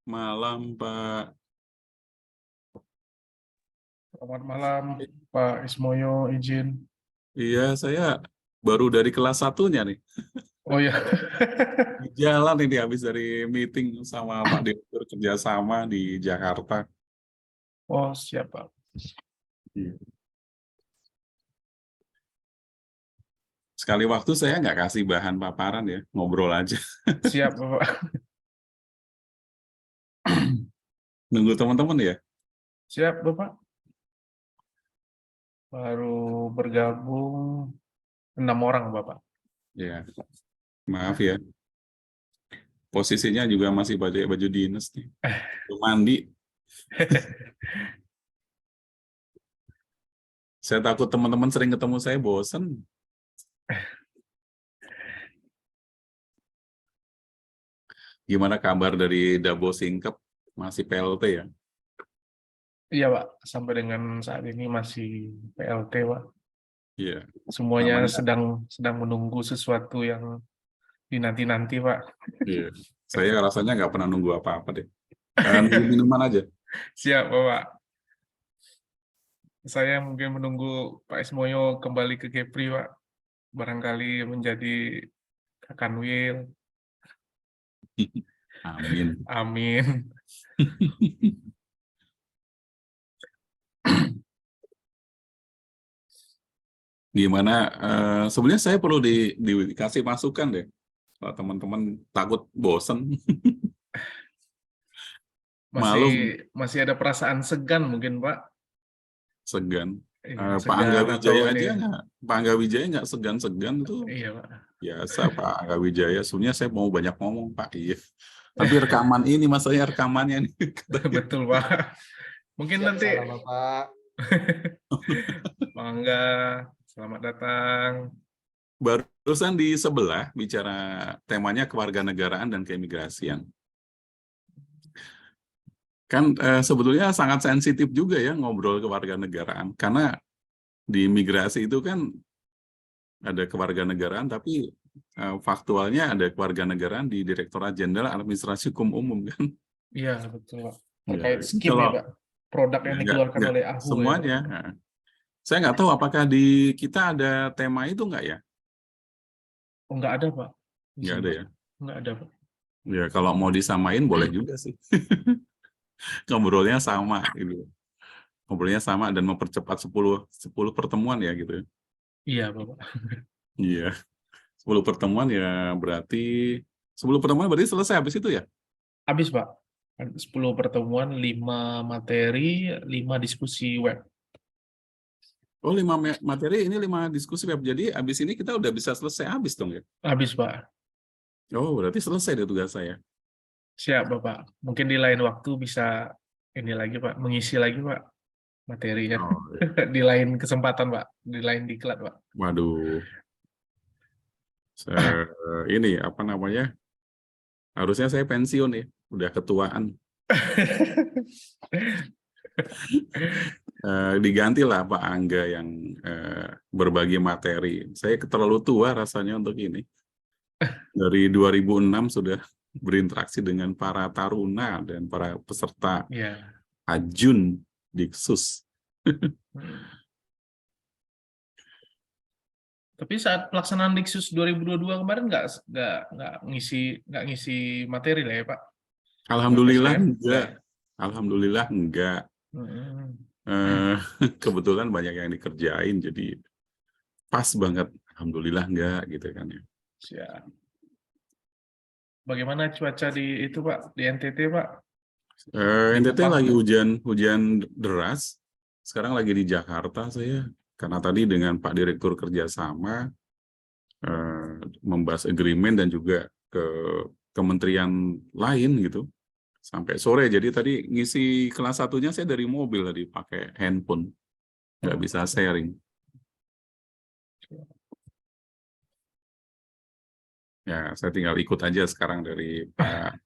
malam, Pak. Selamat malam, Pak Ismoyo, izin. Iya, saya baru dari kelas satunya nih. Oh ya, Di jalan ini habis dari meeting sama Pak Direktur kerjasama di Jakarta. oh siap Pak. Iya. Sekali waktu saya nggak kasih bahan paparan ya, ngobrol aja. Siap Bapak. Nunggu teman-teman ya. Siap Bapak. Baru bergabung 6 orang Bapak. Ya, maaf ya. Posisinya juga masih pakai baju dinas nih. Belum mandi. Saya takut teman-teman sering ketemu saya bosen. Gimana kabar dari Dabo Singkep? Masih PLT ya? Iya Pak, sampai dengan saat ini masih PLT Pak. Iya. Semuanya Namanya, sedang menunggu sesuatu yang dinanti-nanti Pak. iya. Saya rasanya nggak pernah nunggu apa-apa deh. Nunggu minuman aja. Siap Bapak. Saya mungkin menunggu Pak Ismoyo kembali ke Kepri Pak. Barangkali menjadi Kakanwil. Amin. Amin. Gimana? Sebenarnya saya perlu dikasih masukan deh. Kalau teman-teman takut bosen, Masih malum, masih ada perasaan segan mungkin Pak. segan. Iya, Pak Angga segan atau Wijaya ini. aja nggak? Pak Angga Wijaya nggak segan-segan itu Iya Pak. biasa Pak Angga Wijaya. Sebenarnya saya mau banyak ngomong Pak. Iya. Tapi rekaman ini, masalahnya rekamannya nih. Katanya. Betul Pak. Mungkin Siap, nanti salam Bapak. Pak Angga, selamat datang. Barusan di sebelah bicara temanya kewarganegaraan dan keimigrasian. Kan sebetulnya sangat sensitif juga ya ngobrol kewarganegaraan. Karena di imigrasi itu kan ada kewarganegaraan, tapi faktualnya ada kewarganegaraan di Direktorat Jenderal Administrasi Hukum Umum kan. Iya betul Pak. Ya, Terkait ini skim ya kalau Pak. Produk ya, yang dikeluarkan nggak oleh AHU ya Pak. semuanya. Nah, saya nggak tahu apakah di kita ada tema itu nggak ya? Oh, nggak ada Pak. Nggak Izin ada Pak. ya. Nggak ada Pak. Ya kalau mau disamain boleh juga sih. Ngobrolnya sama gitu. Ngobrolnya sama dan mempercepat 10 pertemuan ya gitu. Iya Bapak. Iya, 10 pertemuan ya berarti 10 pertemuan berarti selesai habis itu ya? Habis Pak. 10 pertemuan, 5 materi, 5 diskusi web. Oh, 5 materi, ini 5 diskusi web. Jadi habis ini kita udah bisa selesai habis dong ya? Habis Pak. Oh, berarti selesai deh tugas saya. Siap Bapak. Mungkin di lain waktu bisa ini lagi Pak, mengisi lagi Pak materinya. Oh, iya. Di lain kesempatan Pak, di lain diklat Pak. Waduh. Ini apa namanya? Harusnya saya pensiun ya, udah ketuaan. Digantilah Pak Angga yang berbagi materi. Saya terlalu tua rasanya untuk ini. Dari 2006 sudah berinteraksi dengan para taruna dan para peserta Ya. Ajun Diksus. Tapi saat pelaksanaan Diksus 2022 kemarin nggak ngisi materi lah ya Pak. Bapak Alhamdulillah SDM? enggak. Nggak. Alhamdulillah enggak. Hmm. Eh, kebetulan banyak yang dikerjain, jadi pas banget. Alhamdulillah enggak gitu kan ya. Siap. Bagaimana cuaca di itu Pak, di NTT Pak? Di NTT Kupang? lagi hujan deras. Sekarang lagi di Jakarta saya. Karena tadi dengan Pak Direktur kerjasama membahas agreement dan juga ke kementerian lain gitu. Sampai sore. Jadi tadi ngisi kelas satunya saya dari mobil tadi pakai handphone. Nggak bisa sharing. Ya, saya tinggal ikut aja sekarang dari Pak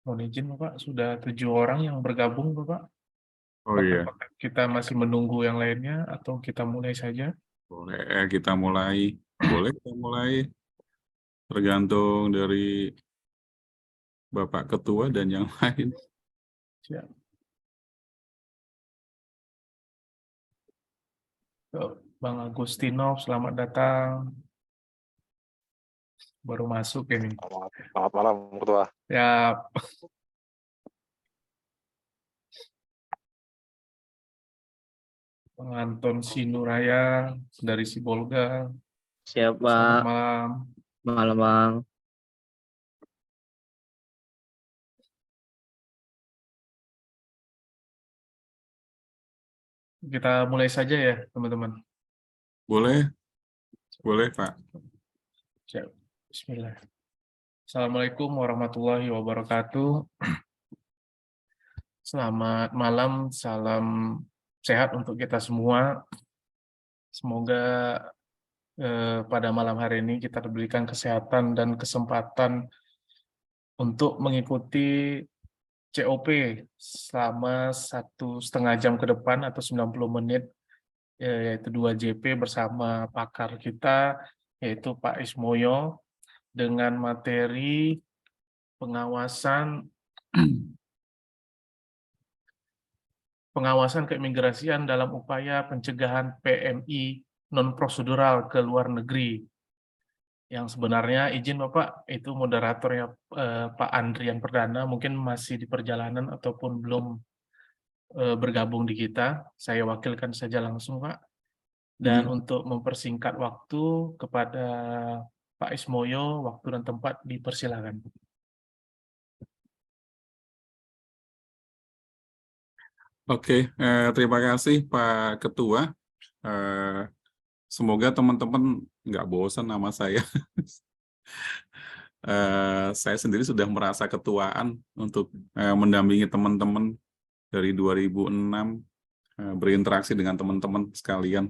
mohon izin Bapak, sudah 7 orang yang bergabung Bapak. Oh iya, Apakah kita masih menunggu yang lainnya atau kita mulai saja? boleh kita mulai. Boleh kita mulai. Tergantung dari Bapak Ketua dan yang lain. Siap. Bang Agustinov, selamat datang. Baru masuk ini. Selamat malam, Ketua. Ya, Bang Anton Sinuraya dari Sibolga. Siap, Selamat Pak. malam. Malam, Bang. Kita mulai saja ya, teman-teman. Boleh? Boleh, Pak. Siap. Bismillah. Assalamualaikum warahmatullahi wabarakatuh. Selamat malam, salam sehat untuk kita semua. Semoga pada malam hari ini kita diberikan kesehatan dan kesempatan untuk mengikuti COP selama 1,5 jam ke depan atau 90 menit, yaitu 2JP bersama pakar kita, yaitu Pak Ismoyo, dengan materi pengawasan keimigrasian dalam upaya pencegahan PMI non-prosedural ke luar negeri. Yang sebenarnya izin Bapak, itu moderatornya Pak Andrian Perdana, mungkin masih di perjalanan ataupun belum bergabung di kita. Saya wakilkan saja langsung Pak. Dan untuk mempersingkat waktu kepada Pak Ismoyo, waktu dan tempat dipersilakan. Oke, terima kasih Pak Ketua. Semoga teman-teman nggak bosan sama saya. Saya sendiri sudah merasa ketuaan untuk mendampingi teman-teman dari 2006, berinteraksi dengan teman-teman sekalian.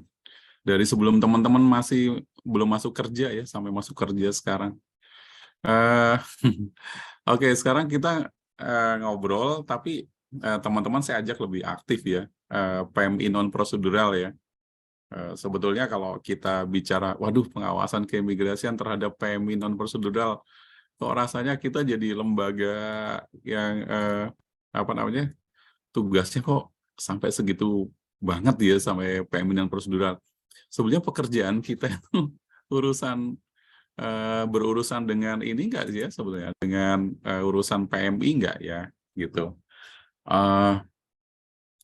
Dari sebelum teman-teman masih belum masuk kerja ya, sampai masuk kerja sekarang. Oke, sekarang kita ngobrol, tapi teman-teman saya ajak lebih aktif ya, PMI non-prosedural ya. Sebetulnya kalau kita bicara, waduh pengawasan keimigrasian terhadap PMI non-prosedural, kok rasanya kita jadi lembaga yang tugasnya kok sampai segitu banget ya sampai PMI non-prosedural. Sebenarnya pekerjaan kita itu berurusan dengan ini enggak sih ya sebetulnya, dengan urusan PMI enggak ya gitu.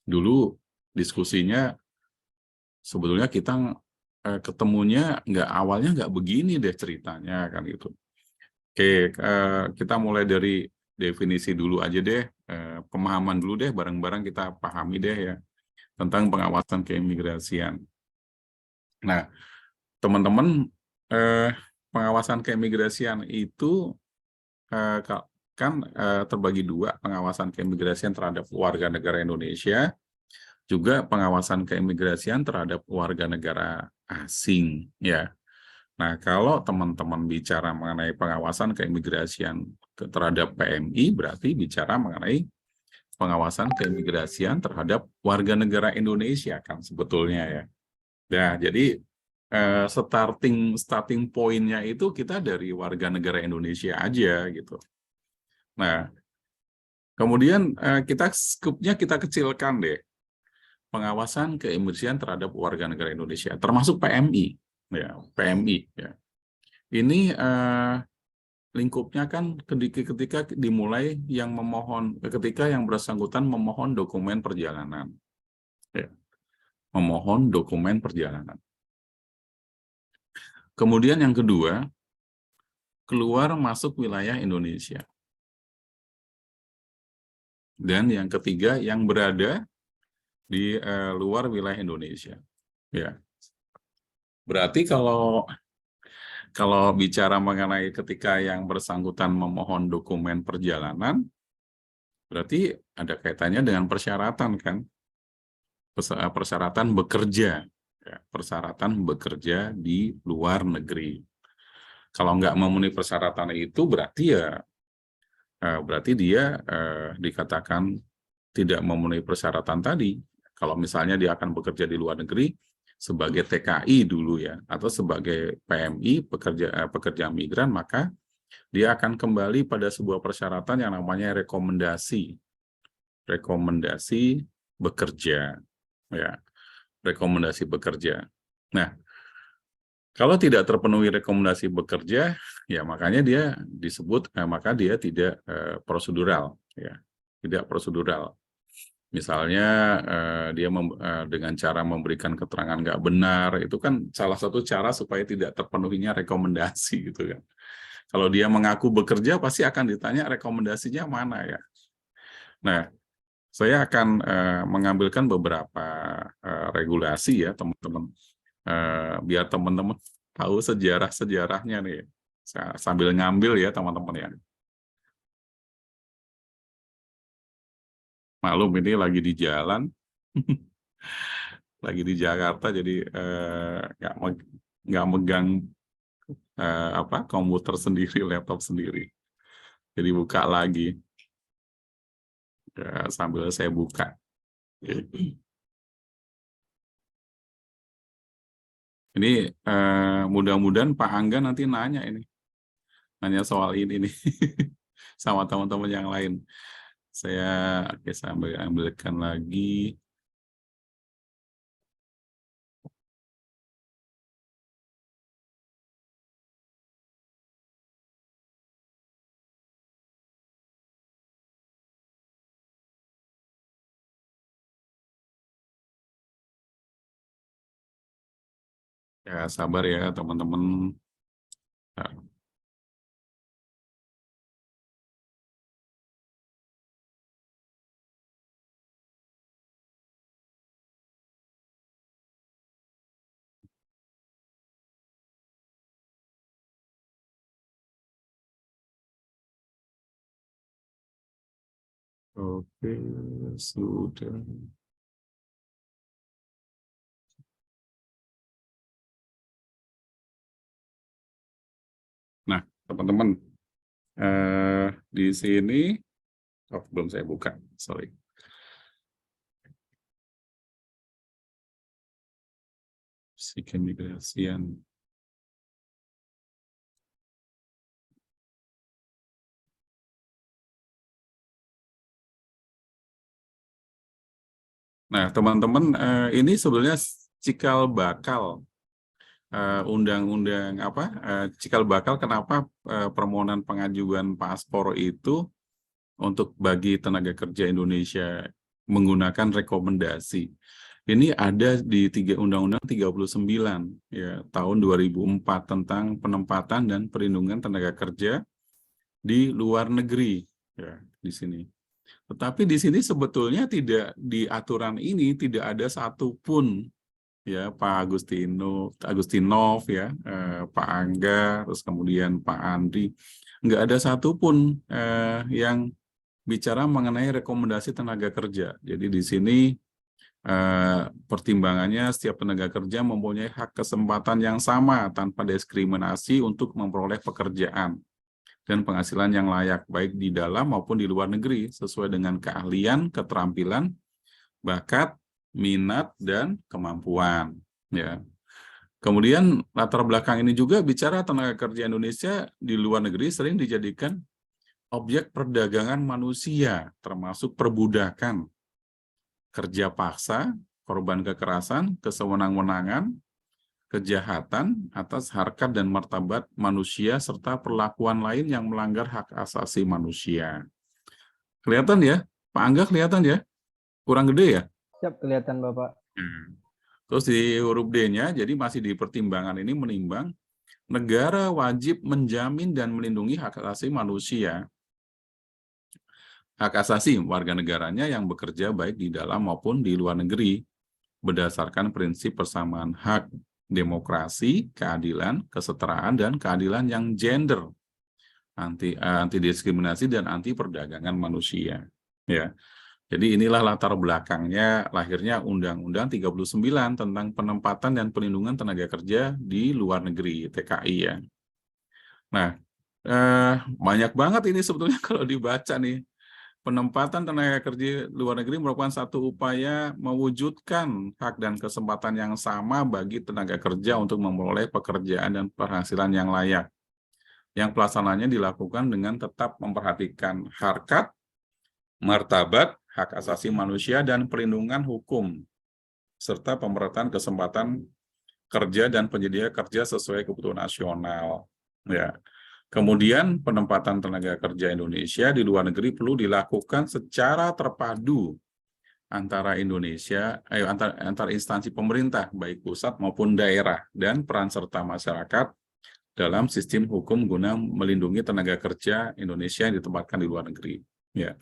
Dulu diskusinya sebetulnya kita ketemunya awalnya nggak begini deh ceritanya kan gitu. Oke, kita mulai dari definisi dulu aja deh, pemahaman dulu deh, bareng-bareng kita pahami deh ya tentang pengawasan keimigrasian. Nah, teman-teman, pengawasan keimigrasian itu kan terbagi dua, pengawasan keimigrasian terhadap warga negara Indonesia, juga pengawasan keimigrasian terhadap warga negara asing ya. Nah, kalau teman-teman bicara mengenai pengawasan keimigrasian terhadap PMI, berarti bicara mengenai pengawasan keimigrasian terhadap warga negara Indonesia kan sebetulnya ya. Nah, jadi starting point-nya itu kita dari warga negara Indonesia aja gitu. Nah, kemudian skupnya kita kecilkan deh. Pengawasan keimigrasian terhadap warga negara Indonesia, termasuk PMI. Ya, PMI. Ya. Ini lingkupnya kan ketika dimulai ketika yang bersangkutan memohon dokumen perjalanan. Ya. Memohon dokumen perjalanan. Kemudian yang kedua, keluar masuk wilayah Indonesia. Dan yang ketiga, yang berada di luar wilayah Indonesia. Ya. Berarti kalau bicara mengenai ketika yang bersangkutan memohon dokumen perjalanan, berarti ada kaitannya dengan persyaratan kan? Persyaratan bekerja. Ya, persyaratan bekerja di luar negeri. Kalau nggak memenuhi persyaratan itu, berarti ya berarti dia dikatakan tidak memenuhi persyaratan tadi. Kalau misalnya dia akan bekerja di luar negeri sebagai TKI dulu ya, atau sebagai PMI, pekerja migran, maka dia akan kembali pada sebuah persyaratan yang namanya rekomendasi bekerja, ya, rekomendasi bekerja. Nah, kalau tidak terpenuhi rekomendasi bekerja, ya makanya dia disebut, maka dia tidak prosedural, ya, tidak prosedural. Misalnya dia dengan cara memberikan keterangan nggak benar, itu kan salah satu cara supaya tidak terpenuhinya rekomendasi gitu kan. Kalau dia mengaku bekerja pasti akan ditanya rekomendasinya mana ya. Nah, saya akan mengambilkan beberapa regulasi ya teman-teman, biar teman-teman tahu sejarah-sejarahnya nih. Saya sambil ngambil ya teman-teman ya. Maklum ini lagi di jalan, lagi di Jakarta, jadi nggak megang komputer sendiri, laptop sendiri. Jadi buka lagi, sambil saya buka. Ini mudah-mudahan Pak Angga nanti nanya soal ini nih sama teman-teman yang lain. Saya ambilkan lagi. Ya, sabar ya teman-teman. Oke, sudah. Nah, teman-teman, di sini, belum saya buka, sorry. Keimigrasian. Nah, teman-teman, ini sebenarnya cikal bakal undang-undang cikal bakal kenapa permohonan pengajuan paspor itu untuk bagi tenaga kerja Indonesia menggunakan rekomendasi. Ini ada di Undang-Undang 39 ya tahun 2004 tentang penempatan dan perlindungan tenaga kerja di luar negeri ya di sini. Tetapi di sini sebetulnya tidak, di aturan ini tidak ada satupun ya Pak Agustinov ya, Pak Angga, terus kemudian Pak Andri, nggak ada satupun yang bicara mengenai rekomendasi tenaga kerja. Jadi di sini pertimbangannya setiap tenaga kerja mempunyai hak kesempatan yang sama tanpa diskriminasi untuk memperoleh pekerjaan dan penghasilan yang layak baik di dalam maupun di luar negeri sesuai dengan keahlian, keterampilan, bakat, minat, dan kemampuan. Ya. Kemudian latar belakang ini juga bicara tenaga kerja Indonesia di luar negeri sering dijadikan objek perdagangan manusia, termasuk perbudakan, kerja paksa, korban kekerasan, kesewenang-wenangan, kejahatan atas harkat dan martabat manusia, serta perlakuan lain yang melanggar hak asasi manusia. Kelihatan ya? Pak Angga kelihatan ya? Kurang gede ya? Siap, kelihatan Bapak. Terus di huruf D-nya, jadi masih di pertimbangan ini menimbang, negara wajib menjamin dan melindungi hak asasi manusia, hak asasi warga negaranya yang bekerja baik di dalam maupun di luar negeri, berdasarkan prinsip persamaan hak, demokrasi, keadilan, kesetaraan, dan keadilan yang gender, anti diskriminasi dan anti perdagangan manusia. Ya, jadi inilah latar belakangnya lahirnya Undang-Undang 39 tentang penempatan dan perlindungan tenaga kerja di luar negeri (TKI) ya. Nah, Banyak banget ini sebetulnya kalau dibaca nih. Penempatan tenaga kerja luar negeri merupakan satu upaya mewujudkan hak dan kesempatan yang sama bagi tenaga kerja untuk memperoleh pekerjaan dan penghasilan yang layak. Yang pelaksanaannya dilakukan dengan tetap memperhatikan harkat, martabat, hak asasi manusia, dan perlindungan hukum, serta pemerataan kesempatan kerja dan penyedia kerja sesuai kebutuhan nasional. Ya. Kemudian penempatan tenaga kerja Indonesia di luar negeri perlu dilakukan secara terpadu antara antar instansi pemerintah baik pusat maupun daerah dan peran serta masyarakat dalam sistem hukum guna melindungi tenaga kerja Indonesia yang ditempatkan di luar negeri. Ya.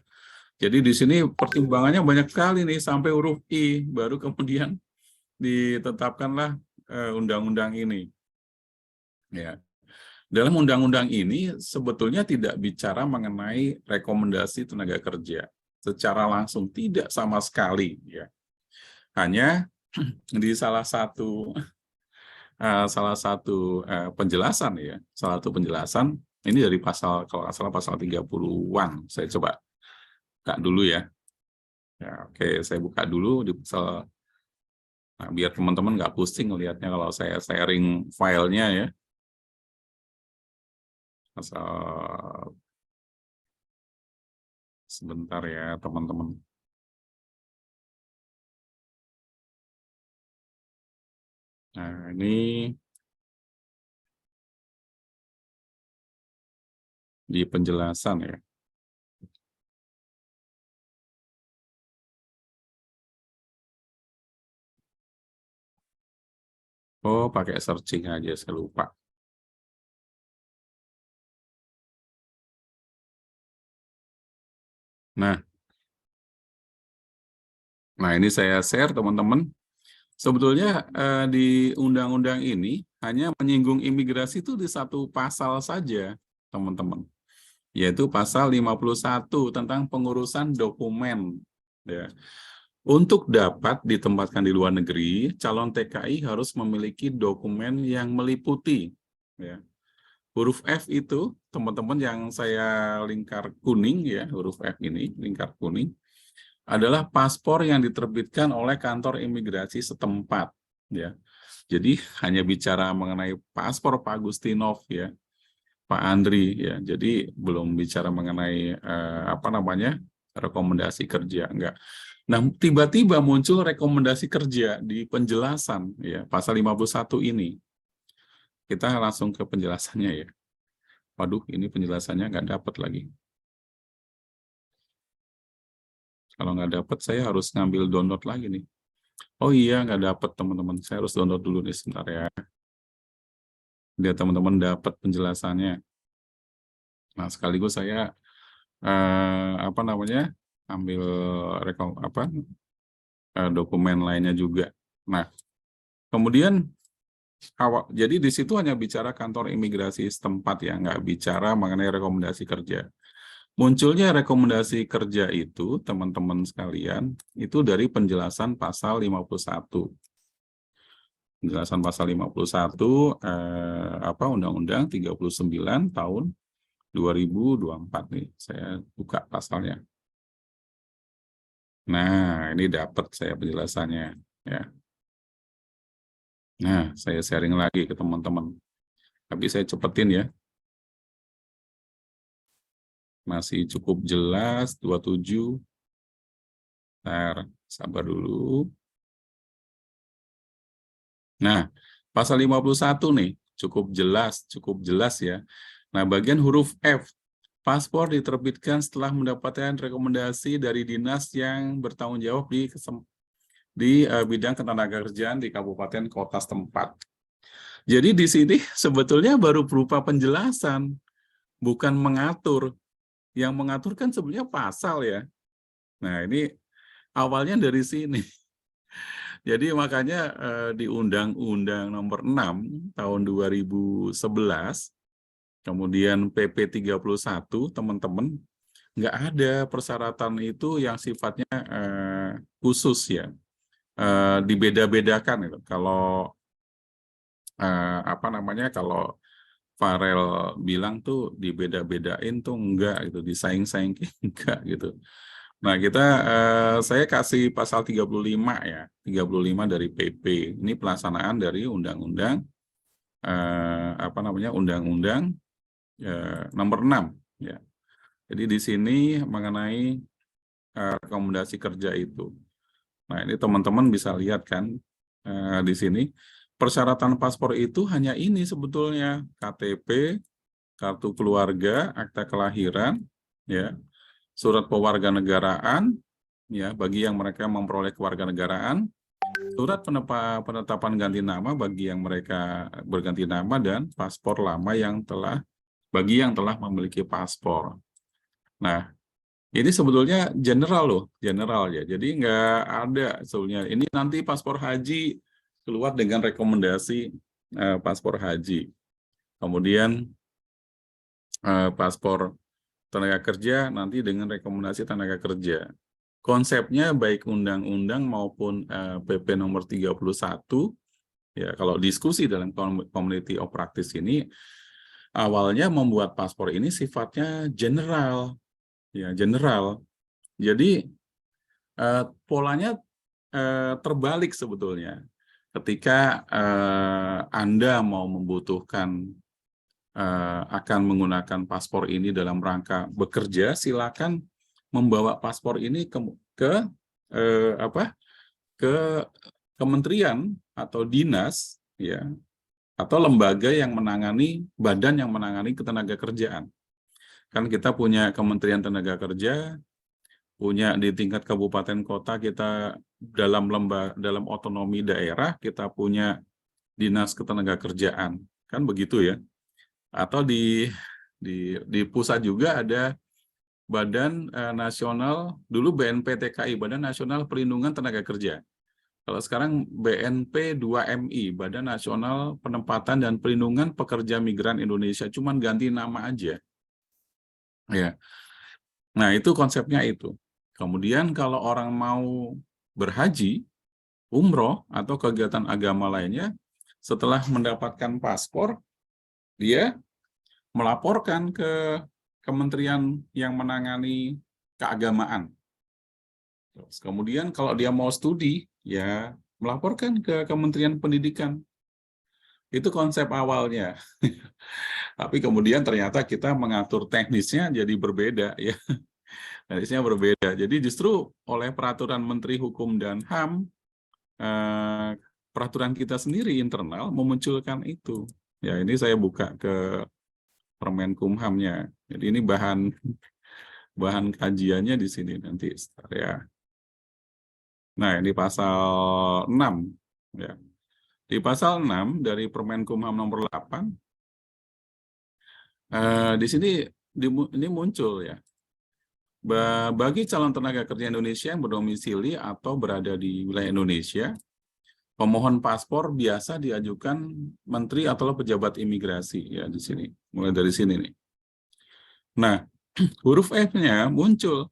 Jadi di sini pertimbangannya banyak sekali nih sampai huruf I, baru kemudian ditetapkanlah undang-undang ini. Ya. Dalam undang-undang ini sebetulnya tidak bicara mengenai rekomendasi tenaga kerja secara langsung, tidak sama sekali, ya. Hanya di salah satu penjelasan, ya, salah satu penjelasan ini dari pasal, kalau nggak salah pasal 30-an. Saya coba buka dulu ya. Ya, oke, saya buka dulu di pasal. Nah, biar teman-teman nggak pusing lihatnya kalau saya sharing filenya ya. Pasal, sebentar ya teman-teman. Nah, ini di penjelasan ya. Oh, pakai searching aja, saya lupa. Nah ini saya share teman-teman. Sebetulnya di undang-undang ini hanya menyinggung imigrasi itu di satu pasal saja, teman-teman. Yaitu pasal 51 tentang pengurusan dokumen. Ya. Untuk dapat ditempatkan di luar negeri, calon TKI harus memiliki dokumen yang meliputi, ya. Huruf F itu, teman-teman yang saya lingkar kuning, ya, huruf F ini, lingkar kuning, adalah paspor yang diterbitkan oleh kantor imigrasi setempat, ya. Jadi hanya bicara mengenai paspor Pak Agustinov, ya, Pak Andri, ya. Jadi belum bicara mengenai rekomendasi kerja, enggak. Nah, tiba-tiba muncul rekomendasi kerja di penjelasan, ya, pasal 51 ini. Kita langsung ke penjelasannya ya. Waduh, ini penjelasannya nggak dapat lagi. Kalau nggak dapat, saya harus ngambil download lagi nih. Oh iya, nggak dapat teman-teman. Saya harus download dulu nih sebentar ya. Biar teman-teman dapat penjelasannya. Nah, sekaligus saya ambil dokumen lainnya juga. Nah, kemudian jadi di situ hanya bicara kantor imigrasi setempat ya, nggak bicara mengenai rekomendasi kerja. Munculnya rekomendasi kerja itu, teman-teman sekalian, itu dari penjelasan pasal 51. Penjelasan pasal 51 Undang-Undang 39 tahun 2024 nih. Saya buka pasalnya. Nah, ini dapat saya penjelasannya ya. Nah, saya sharing lagi ke teman-teman. Tapi saya cepetin ya. Masih cukup jelas 27. Bentar, sabar dulu. Nah, pasal 51 nih, cukup jelas ya. Nah, bagian huruf F, paspor diterbitkan setelah mendapatkan rekomendasi dari dinas yang bertanggung jawab di bidang ketenagakerjaan di kabupaten kota setempat. Jadi di sini sebetulnya baru berupa penjelasan, bukan mengatur. Yang mengatur kan sebenarnya pasal ya. Nah, ini awalnya dari sini. Jadi makanya di Undang-Undang Nomor 6 tahun 2011, kemudian PP 31, teman-teman, nggak ada persyaratan itu yang sifatnya khusus ya, dibeda-bedakan itu. Kalau kalau Farel bilang tuh dibeda-bedain tuh enggak gitu, disaing-saing enggak gitu. Nah, saya kasih pasal 35 ya, 35 dari PP. Ini pelaksanaan dari undang-undang Undang-Undang nomor 6 ya. Jadi di sini mengenai rekomendasi kerja itu. Nah, ini teman-teman bisa lihat kan di sini persyaratan paspor itu hanya ini sebetulnya, KTP, kartu keluarga, akta kelahiran, ya, surat pewarganegaraan, ya, bagi yang mereka memperoleh kewarganegaraan, surat penetapan ganti nama bagi yang mereka berganti nama, dan paspor lama bagi yang telah memiliki paspor. Nah, ini sebetulnya general loh, general ya. Jadi nggak ada sebetulnya. Ini nanti paspor haji keluar dengan rekomendasi paspor haji. Kemudian paspor tenaga kerja nanti dengan rekomendasi tenaga kerja. Konsepnya baik undang-undang maupun PP nomor 31, ya, kalau diskusi dalam community of practice ini, awalnya membuat paspor ini sifatnya general, ya, general. Jadi polanya terbalik sebetulnya. Ketika Anda mau membutuhkan akan menggunakan paspor ini dalam rangka bekerja, silakan membawa paspor ini ke kementerian atau dinas, ya, atau lembaga yang menangani, badan yang menangani ketenaga kerjaan. Kan kita punya Kementerian Tenaga Kerja, punya di tingkat kabupaten kota, kita dalam otonomi daerah kita punya dinas ketenaga kerjaan, kan begitu ya. Atau di pusat juga ada Badan Nasional, dulu BNPTKI, Badan Nasional Perlindungan Tenaga Kerja. Kalau sekarang BNP 2MI, Badan Nasional Penempatan dan Perlindungan Pekerja Migran Indonesia, cuman ganti nama aja. Ya. Nah, itu konsepnya itu. Kemudian kalau orang mau berhaji, umroh, atau kegiatan agama lainnya, setelah mendapatkan paspor, dia melaporkan ke kementerian yang menangani keagamaan. Terus kemudian kalau dia mau studi, ya melaporkan ke Kementerian Pendidikan. Itu konsep awalnya. Tapi kemudian ternyata kita mengatur teknisnya jadi berbeda, ya. Teknisnya berbeda. Jadi justru oleh peraturan Menteri Hukum dan HAM, peraturan kita sendiri internal memunculkan itu. Ya, ini saya buka ke Permenkumham-nya. Jadi ini bahan kajiannya di sini nanti, ya. Nah, di pasal 6, ya. Di pasal 6 dari Permenkumham nomor 8, di sini ini muncul, ya. Bagi calon tenaga kerja Indonesia yang berdomisili atau berada di wilayah Indonesia, pemohon paspor biasa diajukan menteri atau pejabat imigrasi, ya, di sini. Mulai dari sini nih. Nah, huruf F-nya muncul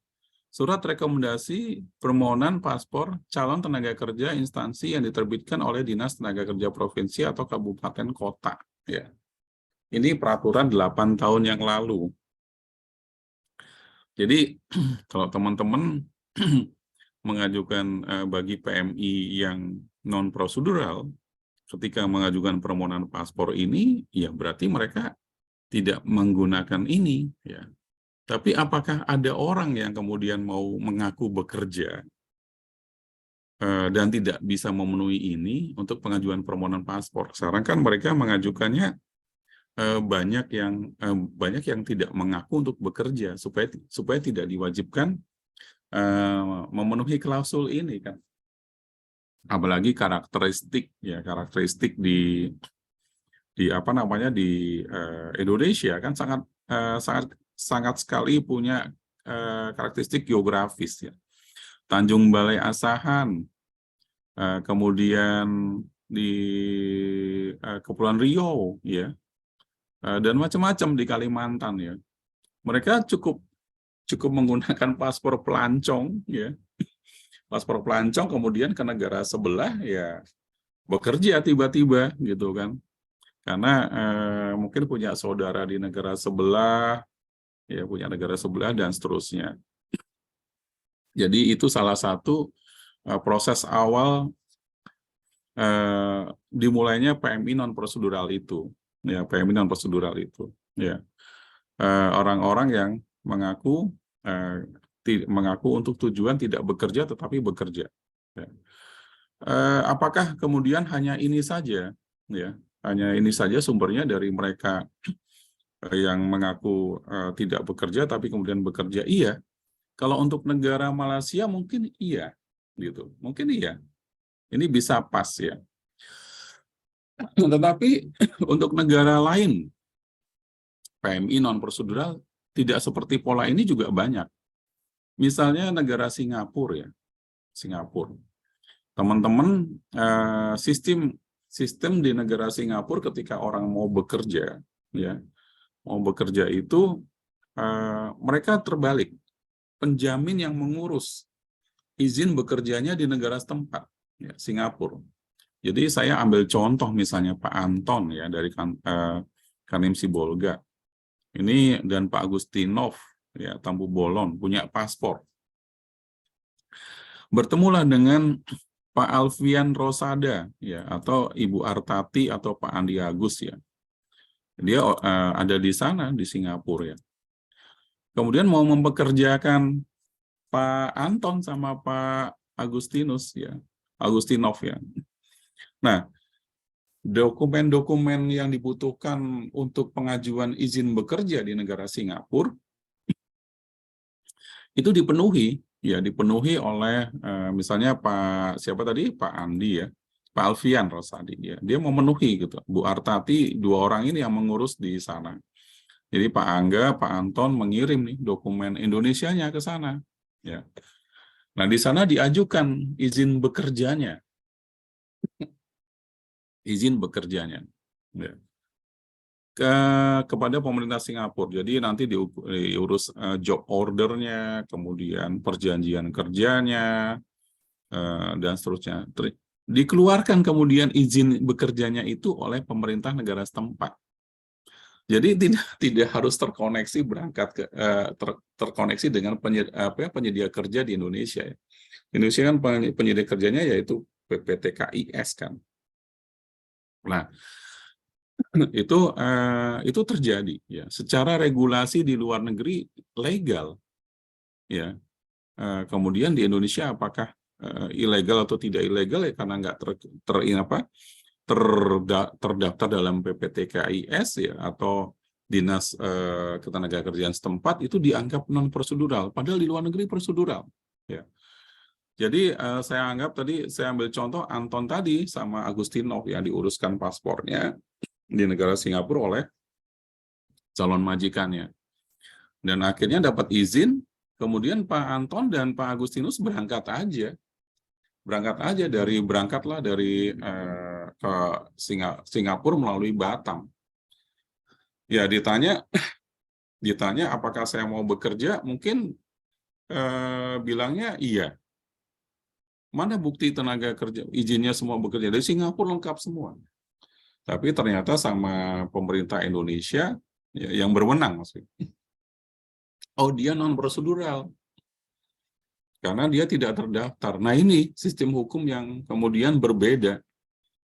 surat rekomendasi permohonan paspor calon tenaga kerja instansi yang diterbitkan oleh Dinas Tenaga Kerja Provinsi atau Kabupaten Kota, ya. Ini peraturan 8 tahun yang lalu. Jadi kalau teman-teman mengajukan bagi PMI yang non prosedural, ketika mengajukan permohonan paspor ini, ya berarti mereka tidak menggunakan ini, ya. Tapi apakah ada orang yang kemudian mau mengaku bekerja dan tidak bisa memenuhi ini untuk pengajuan permohonan paspor? Sekarang kan mereka mengajukannya banyak yang tidak mengaku untuk bekerja supaya tidak diwajibkan memenuhi klausul ini, kan. Apalagi karakteristik di Indonesia kan sangat sekali punya karakteristik geografis, ya. Tanjung Balai Asahan, kemudian di Kepulauan Riau, ya, dan macam-macam di Kalimantan, ya. Mereka cukup menggunakan paspor pelancong, ya. Paspor pelancong kemudian ke negara sebelah, ya, bekerja tiba-tiba gitu kan. Karena mungkin punya saudara di negara sebelah, ya punya negara sebelah dan seterusnya. Jadi itu salah satu proses awal dimulainya PMI non prosedural itu, ya PMI non prosedural itu, ya orang-orang yang mengaku untuk tujuan tidak bekerja tetapi bekerja. Ya. Apakah kemudian hanya ini saja, ya hanya ini saja sumbernya dari mereka yang mengaku tidak bekerja tapi kemudian bekerja? Iya. Kalau untuk negara Malaysia mungkin iya, gitu, mungkin iya. Ini bisa pas ya. Tetapi untuk negara lain, PMI non prosedural tidak seperti pola ini juga banyak. Misalnya negara Singapura ya, Singapura. Teman-teman, sistem di negara Singapura ketika orang mau bekerja, ya, mau bekerja itu mereka terbalik, penjamin yang mengurus izin bekerjanya di negara setempat, ya, Singapura. Jadi saya ambil contoh misalnya Pak Anton ya dari Kanim Sibolga. Ini dan Pak Agustinov ya Tampu Bolon punya paspor. Bertemulah dengan Pak Alfian Rosada ya atau Ibu Artati atau Pak Andi Agus ya. Dia ada di sana di Singapura ya. Kemudian mau mempekerjakan Pak Anton sama Pak Agustinus ya. Agustinov ya. Nah, dokumen-dokumen yang dibutuhkan untuk pengajuan izin bekerja di negara Singapura itu dipenuhi oleh misalnya Pak siapa tadi Pak Andi ya, Pak Alfian Rosadi ya. Dia memenuhi gitu. Bu Artati, dua orang ini yang mengurus di sana. Jadi Pak Angga, Pak Anton mengirim nih dokumen Indonesianya ke sana ya. Nah, di sana diajukan izin bekerjanya. Izin bekerjanya. Ya. Kepada pemerintah Singapura. Jadi nanti diurus job ordernya, kemudian perjanjian kerjanya, dan seterusnya. Dikeluarkan kemudian izin bekerjanya itu oleh pemerintah negara setempat. Jadi tidak harus terkoneksi terkoneksi dengan penyedia kerja di Indonesia. Ya. Indonesia kan penyedia kerjanya yaitu PPTKIS kan. Nah, itu terjadi ya secara regulasi di luar negeri legal ya. Kemudian di Indonesia apakah ilegal atau tidak ilegal ya karena nggak terdaftar dalam PPTKIS ya atau dinas ketenagakerjaan setempat itu dianggap non prosedural padahal di luar negeri prosedural ya. Jadi saya anggap tadi saya ambil contoh Anton tadi sama Agustinov yang diuruskan paspornya di negara Singapura oleh calon majikannya. Dan akhirnya dapat izin, kemudian Pak Anton dan Pak Agustinus berangkatlah dari ke Singapura melalui Batam. Ya ditanya apakah saya mau bekerja, mungkin bilangnya iya. Mana bukti tenaga kerja, izinnya semua bekerja dari Singapura lengkap semua. Tapi ternyata sama pemerintah Indonesia ya, yang berwenang maksudnya. Oh, dia non prosedural. Karena dia tidak terdaftar. Nah, ini sistem hukum yang kemudian berbeda.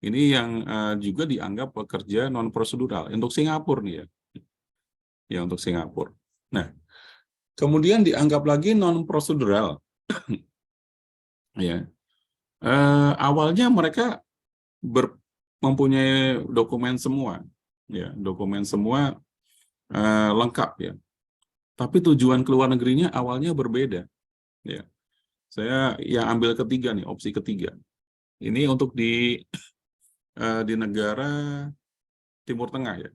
Ini yang juga dianggap pekerja non prosedural untuk Singapura nih ya. Ya, untuk Singapura. Nah, kemudian dianggap lagi non prosedural. Ya. Awalnya mereka mempunyai dokumen semua. Ya, dokumen semua lengkap ya. Tapi tujuan keluar negerinya awalnya berbeda. Ya. Saya yang ambil ketiga nih, opsi ketiga. Ini untuk di negara Timur Tengah ya.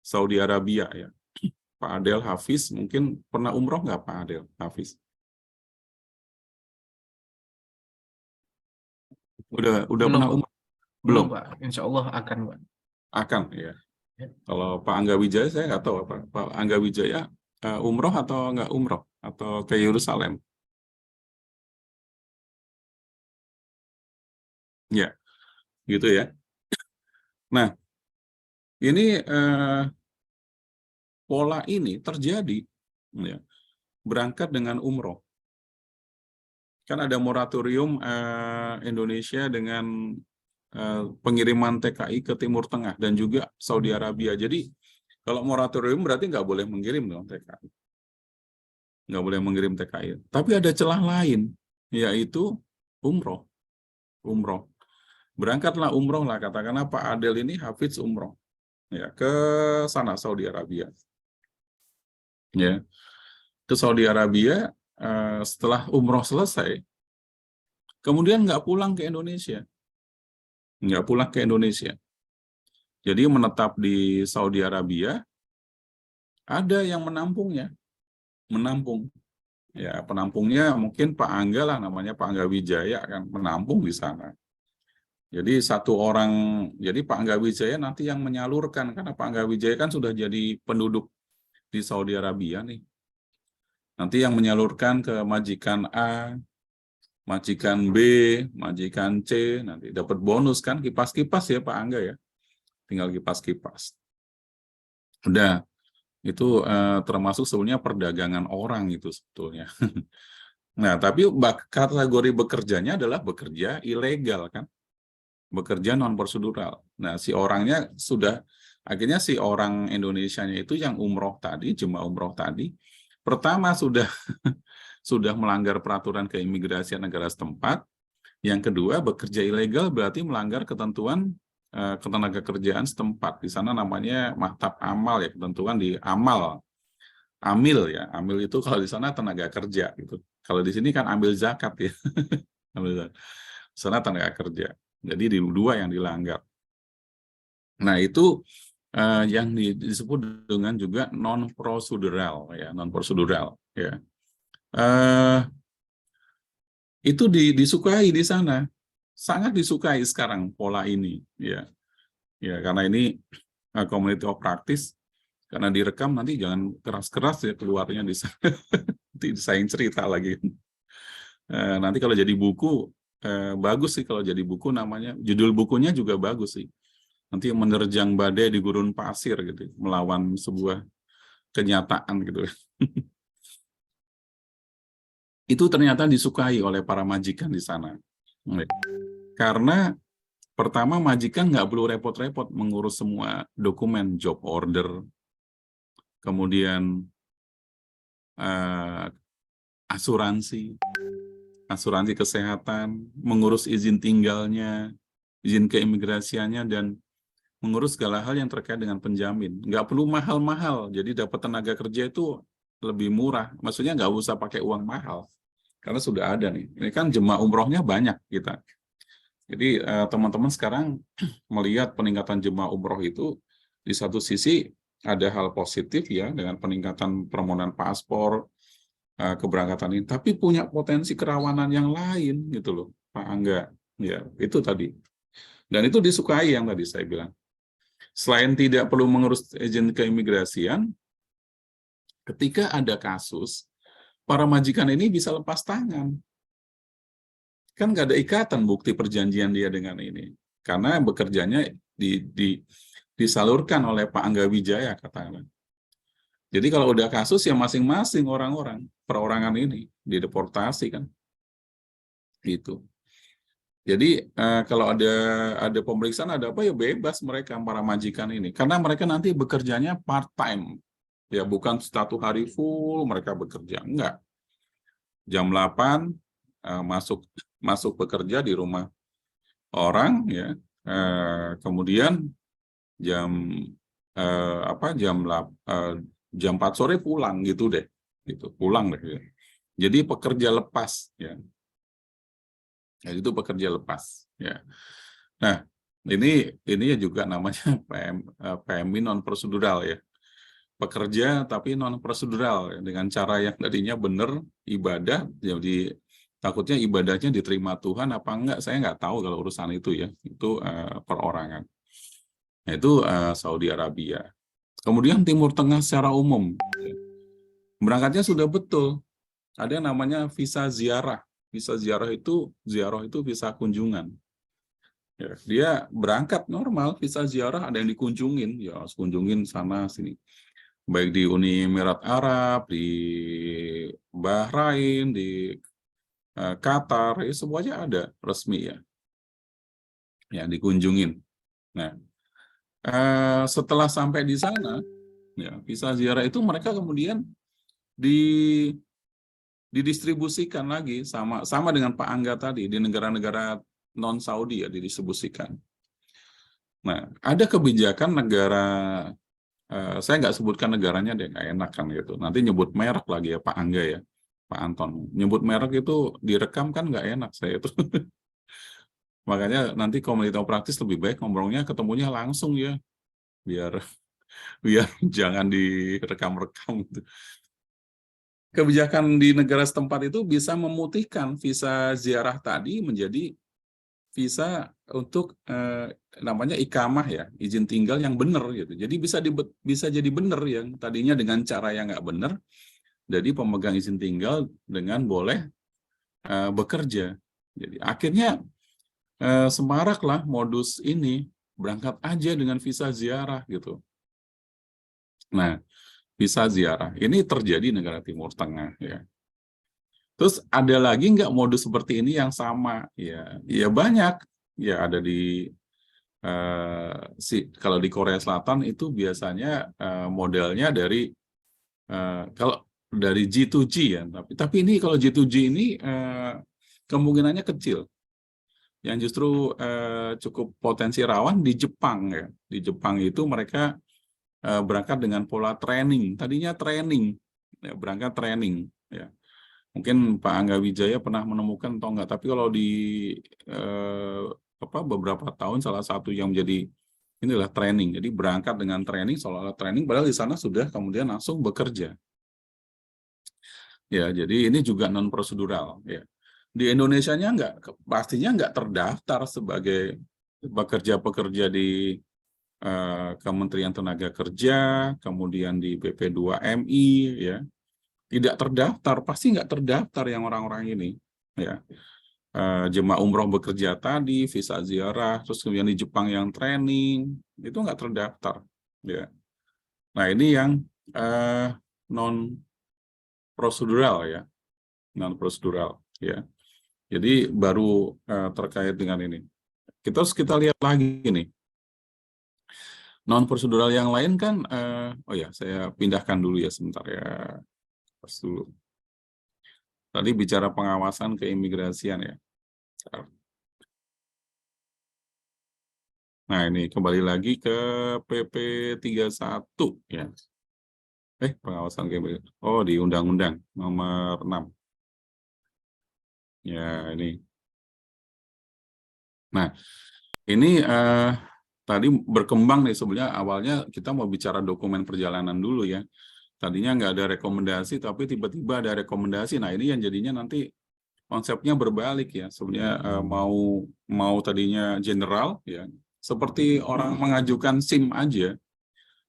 Saudi Arabia ya. Pak Adel Hafiz mungkin pernah umroh nggak Pak Adel Hafiz? Udah Belum, pernah Pak. umroh? Belum, Pak. Insya Allah akan, Pak. Akan ya. Ya. Kalau Pak Angga Wijaya saya nggak tahu apa. Pak Angga Wijaya umroh atau nggak umroh atau ke Yerusalem? Ya, gitu ya. Nah, Ini pola ini terjadi, ya, berangkat dengan umroh. Kan ada moratorium Indonesia dengan pengiriman TKI ke Timur Tengah dan juga Saudi Arabia. Jadi kalau moratorium berarti nggak boleh mengirim dong TKI. Nggak boleh mengirim TKI. Tapi ada celah lain, yaitu umroh. Umroh. Berangkatlah umroh lah, katakanlah Pak Adel ini hafiz umroh, ya, ke sana Saudi Arabia. Ya, ke Saudi Arabia setelah umroh selesai, kemudian nggak pulang ke Indonesia. Nggak pulang ke Indonesia. Jadi menetap di Saudi Arabia, ada yang menampungnya. Menampung. Ya, penampungnya mungkin Pak Angga lah, namanya Pak Angga Wijaya kan, menampung di sana. Jadi jadi Pak Angga Wijaya nanti yang menyalurkan, karena Pak Angga Wijaya kan sudah jadi penduduk di Saudi Arabia nih. Nanti yang menyalurkan ke majikan A, majikan B, majikan C, nanti dapat bonus kan, kipas-kipas ya Pak Angga ya. Tinggal kipas-kipas. Udah, itu termasuk sebenarnya perdagangan orang itu sebetulnya. Nah, tapi kategori bekerjanya adalah bekerja ilegal kan, bekerja non prosedural. Nah, si orangnya akhirnya si orang Indonesianya itu yang umroh tadi, jemaah umroh tadi, pertama sudah sudah melanggar peraturan keimigrasian negara setempat. Yang kedua, bekerja ilegal berarti melanggar ketentuan ketenaga kerjaan setempat. Di sana namanya mahtab amal ya, ketentuan di amal. Amil ya, amil itu kalau di sana tenaga kerja gitu. Kalau di sini kan ambil zakat ya. Ambil zakat. Di sana tenaga kerja. Jadi di dua yang dilanggar. Nah, itu yang disebut dengan juga non prosedural ya, non prosedural ya. Itu disukai di sana. Sangat disukai sekarang pola ini ya. Ya, karena ini community of practice, karena direkam nanti jangan keras-keras ya keluarnya di sana. Nanti disaing cerita lagi. Nanti kalau jadi buku bagus sih, kalau jadi buku namanya, judul bukunya juga bagus sih. Nanti menerjang badai di gurun pasir gitu, melawan sebuah kenyataan gitu. Itu ternyata disukai oleh para majikan di sana. Karena pertama, majikan nggak perlu repot-repot mengurus semua dokumen, job order, kemudian asuransi kesehatan, mengurus izin tinggalnya, izin keimigrasiannya, dan mengurus segala hal yang terkait dengan penjamin. Nggak perlu mahal-mahal, jadi dapat tenaga kerja itu lebih murah. Maksudnya nggak usah pakai uang mahal, karena sudah ada nih. Ini kan jemaah umrohnya banyak kita. Jadi teman-teman sekarang melihat peningkatan jemaah umroh itu, di satu sisi ada hal positif ya, dengan peningkatan permohonan paspor, keberangkatan ini, tapi punya potensi kerawanan yang lain gitu loh, Pak Angga. Ya, itu tadi. Dan itu disukai yang tadi saya bilang. Selain tidak perlu mengurus izin keimigrasian, ketika ada kasus, para majikan ini bisa lepas tangan. Kan nggak ada ikatan bukti perjanjian dia dengan ini. Karena bekerjanya disalurkan oleh Pak Angga Wijaya, katakanlah. Jadi kalau udah kasus ya masing-masing orang-orang, perorangan ini dideportasi kan. Gitu. Jadi kalau ada pemeriksaan, ada apa ya bebas mereka, para majikan ini. Karena mereka nanti bekerjanya part-time. Ya bukan 1 hari full mereka bekerja. Enggak. Jam 8 masuk bekerja di rumah orang ya. Kemudian jam 4 sore pulang gitu deh. Gitu, pulang deh ya. Jadi pekerja lepas ya. Ya, itu pekerja lepas ya. Nah, ini juga namanya PMI non prosedural ya. Pekerja tapi non prosedural ya, dengan cara yang tadinya benar ibadah, jadi takutnya ibadahnya diterima Tuhan apa enggak, saya nggak tahu kalau urusan itu ya. Itu perorangan. Nah, itu Saudi Arabia. Kemudian Timur Tengah secara umum. Berangkatnya sudah betul. Ada yang namanya visa ziarah. Visa ziarah itu visa kunjungan. Ya, dia berangkat normal, visa ziarah ada yang dikunjungin, ya harus kunjungin sana sini. Baik di Uni Emirat Arab, di Bahrain, di Qatar, ya semuanya ada resmi ya dikunjungin. Nah, setelah sampai di sana, ya visa ziarah itu mereka kemudian didistribusikan lagi sama dengan Pak Angga tadi di negara-negara non Saudi ya didistribusikan. Nah, ada kebijakan negara, saya nggak sebutkan negaranya deh, nggak enak kan gitu. Nanti nyebut merek lagi ya Pak Angga ya, Pak Anton. Nyebut merek itu direkam kan nggak enak saya itu. Makanya nanti komunitas praktis lebih baik ngomongnya ketemunya langsung ya, biar biar jangan direkam-rekam gitu. Kebijakan di negara setempat itu bisa memutihkan visa ziarah tadi menjadi visa untuk namanya ikamah ya, izin tinggal yang benar gitu. Jadi bisa jadi benar yang tadinya dengan cara yang nggak benar, jadi pemegang izin tinggal dengan boleh bekerja. Jadi akhirnya semaraklah modus ini, berangkat aja dengan visa ziarah gitu. Nah, visa ziarah ini terjadi di negara Timur Tengah ya. Terus ada lagi nggak modus seperti ini yang sama? Ya banyak. Ya ada di kalau di Korea Selatan itu biasanya modelnya dari kalau dari G2G ya. Tapi ini kalau G2G ini kemungkinannya kecil. Yang justru cukup potensi rawan di Jepang ya. Di Jepang itu mereka berangkat dengan pola training. Tadinya training, ya, berangkat training ya. Mungkin Pak Angga Wijaya pernah menemukan atau enggak, tapi kalau di beberapa tahun salah satu yang menjadi inilah training. Jadi berangkat dengan training, seolah-olah training, padahal di sana sudah kemudian langsung bekerja. Ya, jadi ini juga non prosedural. Ya. Di Indonesianya pastinya enggak terdaftar sebagai pekerja-pekerja di Kementerian Tenaga Kerja, kemudian di BP2MI, ya. Tidak terdaftar, pasti nggak terdaftar yang orang-orang ini, ya. Jemaah umroh bekerja tadi, visa ziarah, terus kemudian di Jepang yang training, itu nggak terdaftar, ya. Nah ini yang non prosedural ya, non prosedural, ya. Jadi baru terkait dengan ini. Kita lihat lagi nih. Non prosedural yang lain kan, oh ya, saya pindahkan dulu ya sebentar ya. Pas dulu. Tadi bicara pengawasan keimigrasian ya. Nah, ini kembali lagi ke PP 31 ya. Pengawasan keimigrasian. Oh, di Undang-Undang nomor 6. Ya, ini. Nah, ini tadi berkembang nih sebenarnya awalnya kita mau bicara dokumen perjalanan dulu ya. Tadinya nggak ada rekomendasi, tapi tiba-tiba ada rekomendasi. Nah, ini yang jadinya nanti konsepnya berbalik ya. Sebenarnya mau tadinya general ya. Seperti orang mengajukan SIM aja.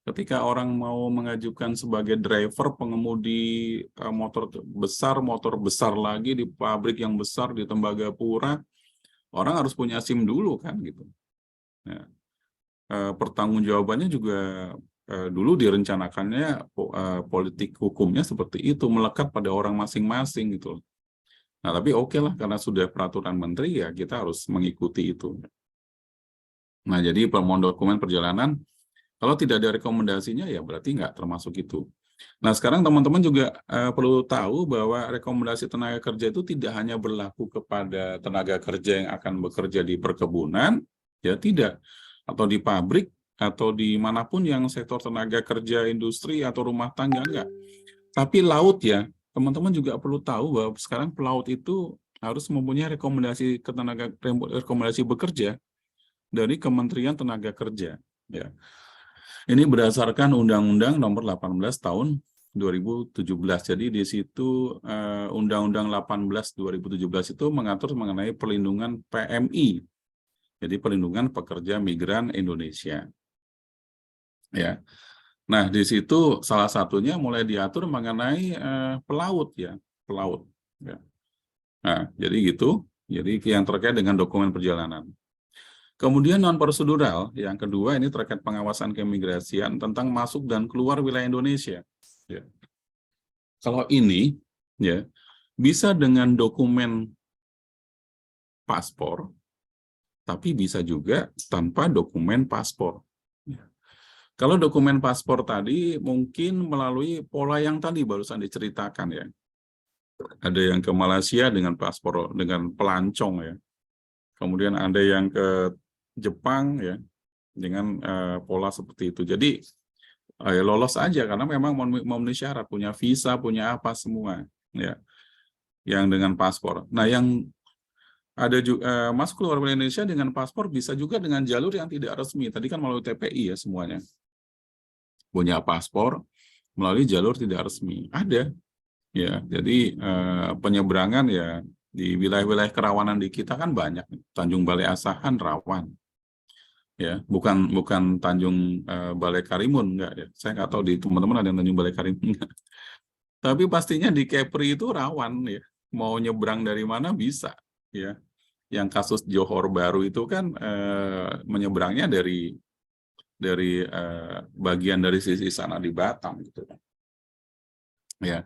Ketika orang mau mengajukan sebagai driver, pengemudi motor besar lagi di pabrik yang besar di Tembagapura, orang harus punya SIM dulu kan gitu. Nah, pertanggungjawabannya juga dulu direncanakannya politik hukumnya seperti itu, melekat pada orang masing-masing gitu. Nah, tapi oke lah, karena sudah peraturan menteri ya kita harus mengikuti itu. Nah, jadi dokumen perjalanan, kalau tidak ada rekomendasinya ya berarti nggak termasuk itu. Nah, sekarang teman-teman juga perlu tahu bahwa rekomendasi tenaga kerja itu tidak hanya berlaku kepada tenaga kerja yang akan bekerja di perkebunan, ya tidak, atau di pabrik, atau di manapun yang sektor tenaga kerja, industri, atau rumah tangga, enggak. Tapi laut ya, teman-teman juga perlu tahu bahwa sekarang pelaut itu harus mempunyai rekomendasi bekerja dari Kementerian Tenaga Kerja. Ya. Ini berdasarkan Undang-Undang Nomor 18 Tahun 2017. Jadi di situ Undang-Undang 18 2017 itu mengatur mengenai perlindungan PMI. Jadi perlindungan pekerja migran Indonesia. Ya. Nah, di situ salah satunya mulai diatur mengenai pelaut ya, pelaut. Ya. Nah, jadi gitu. Jadi yang terkait dengan dokumen perjalanan. Kemudian non-prosedural, yang kedua ini terkait pengawasan keimigrasian tentang masuk dan keluar wilayah Indonesia. Ya. Kalau ini, ya, bisa dengan dokumen paspor, tapi bisa juga tanpa dokumen paspor. Ya. Kalau dokumen paspor tadi mungkin melalui pola yang tadi barusan diceritakan ya. Ada yang ke Malaysia dengan paspor dengan pelancong ya. Kemudian ada yang ke Jepang ya dengan pola seperti itu. Jadi lolos aja karena memang memenuhi syarat, punya visa, punya apa semua ya. Yang dengan paspor. Nah, yang ada juga masuk keluar Indonesia dengan paspor bisa juga dengan jalur yang tidak resmi. Tadi kan melalui TPI ya semuanya. Punya paspor melalui jalur tidak resmi. Ada. Ya, jadi penyeberangan ya di wilayah-wilayah kerawanan di kita kan banyak. Tanjung Balai Asahan rawan. Ya, bukan Tanjung Balai Karimun enggak ya. Saya nggak tahu di teman-teman ada yang Tanjung Balai Karimun enggak. Tapi pastinya di Kepri itu rawan ya. Mau nyebrang dari mana bisa ya. Yang kasus Johor Baru itu kan menyeberangnya dari bagian dari sisi sana di Batam gitu. Ya.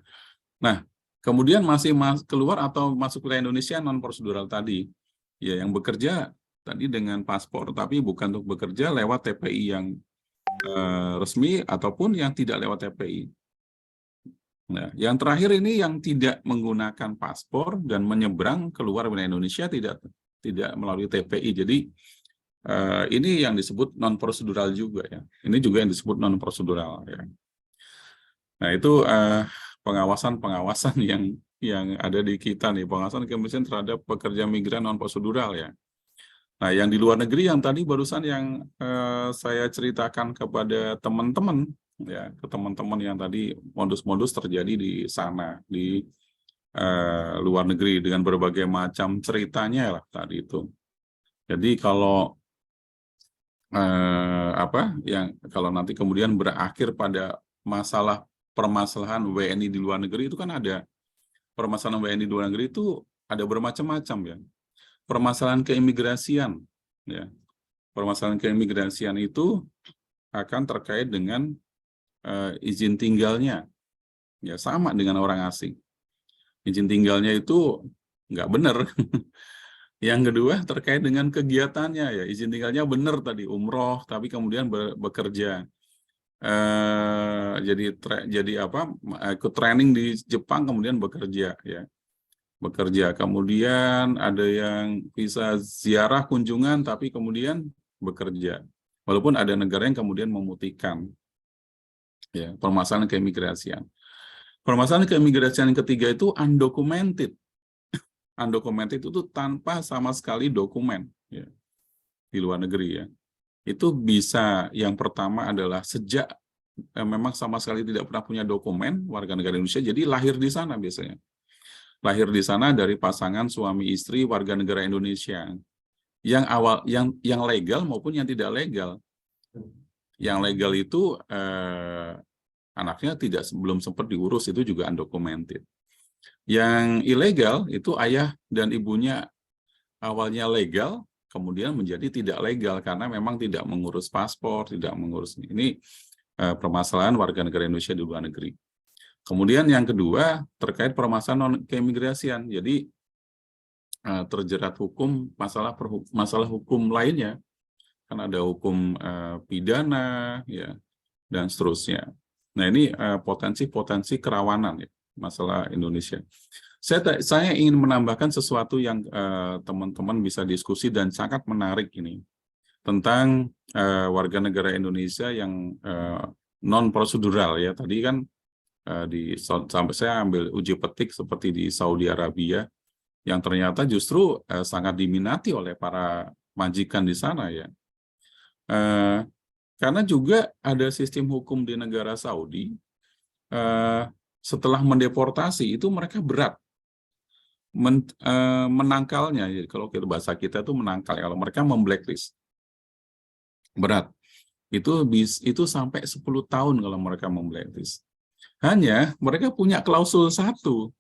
Nah, kemudian masih keluar atau masuk wilayah Indonesia non prosedural tadi. Ya, yang bekerja tadi dengan paspor, tapi bukan untuk bekerja lewat TPI yang resmi ataupun yang tidak lewat TPI. Nah, yang terakhir ini yang tidak menggunakan paspor dan menyeberang keluar wilayah Indonesia tidak melalui TPI. Jadi ini yang disebut non prosedural juga ya. Ini juga yang disebut non prosedural ya. Nah, itu pengawasan yang ada di kita nih, pengawasan keimigrasian terhadap pekerja migran non prosedural ya. Nah, yang di luar negeri yang tadi barusan yang saya ceritakan kepada teman-teman ya, ke teman-teman yang tadi modus-modus terjadi di sana di luar negeri dengan berbagai macam ceritanya lah tadi itu. Jadi kalau kalau nanti kemudian berakhir pada permasalahan WNI di luar negeri itu kan ada permasalahan WNI di luar negeri itu ada bermacam-macam ya. Permasalahan keimigrasian ya. Permasalahan keimigrasian itu akan terkait dengan izin tinggalnya. Ya, sama dengan orang asing. Izin tinggalnya itu nggak benar. Yang kedua terkait dengan kegiatannya ya, izin tinggalnya benar tadi umroh tapi kemudian bekerja. Jadi ikut training di Jepang kemudian bekerja ya. Bekerja. Kemudian ada yang bisa ziarah kunjungan tapi kemudian bekerja. Walaupun ada negara yang kemudian memutihkan. Ya, permasalahan keimigrasian. Permasalahan keimigrasian yang ketiga itu undocumented. Undocumented itu tanpa sama sekali dokumen ya, di luar negeri ya. Itu bisa yang pertama adalah sejak memang sama sekali tidak pernah punya dokumen warga negara Indonesia, jadi lahir di sana biasanya. Lahir di sana dari pasangan suami istri warga negara Indonesia yang legal maupun yang tidak legal. Yang legal itu anaknya belum sempat diurus, itu juga undocumented. Yang ilegal itu ayah dan ibunya awalnya legal kemudian menjadi tidak legal karena memang tidak mengurus paspor, tidak mengurus ini permasalahan warga negara Indonesia di luar negeri. Kemudian yang kedua terkait permasalahan keimigrasian. Jadi terjerat hukum masalah hukum lainnya. Kan ada hukum pidana ya dan seterusnya. Nah, ini potensi-potensi kerawanan ya masalah Indonesia. Saya ingin menambahkan sesuatu yang teman-teman bisa diskusi dan sangat menarik ini tentang warga negara Indonesia yang non prosedural ya. Tadi kan sampai saya ambil uji petik seperti di Saudi Arabia yang ternyata justru sangat diminati oleh para majikan di sana ya. Karena juga ada sistem hukum di negara Saudi setelah mendeportasi itu mereka berat menangkalnya. Jadi kalau bahasa kita itu menangkal, kalau mereka memblacklist berat itu sampai 10 tahun kalau mereka memblacklist. Hanya mereka punya klausul satu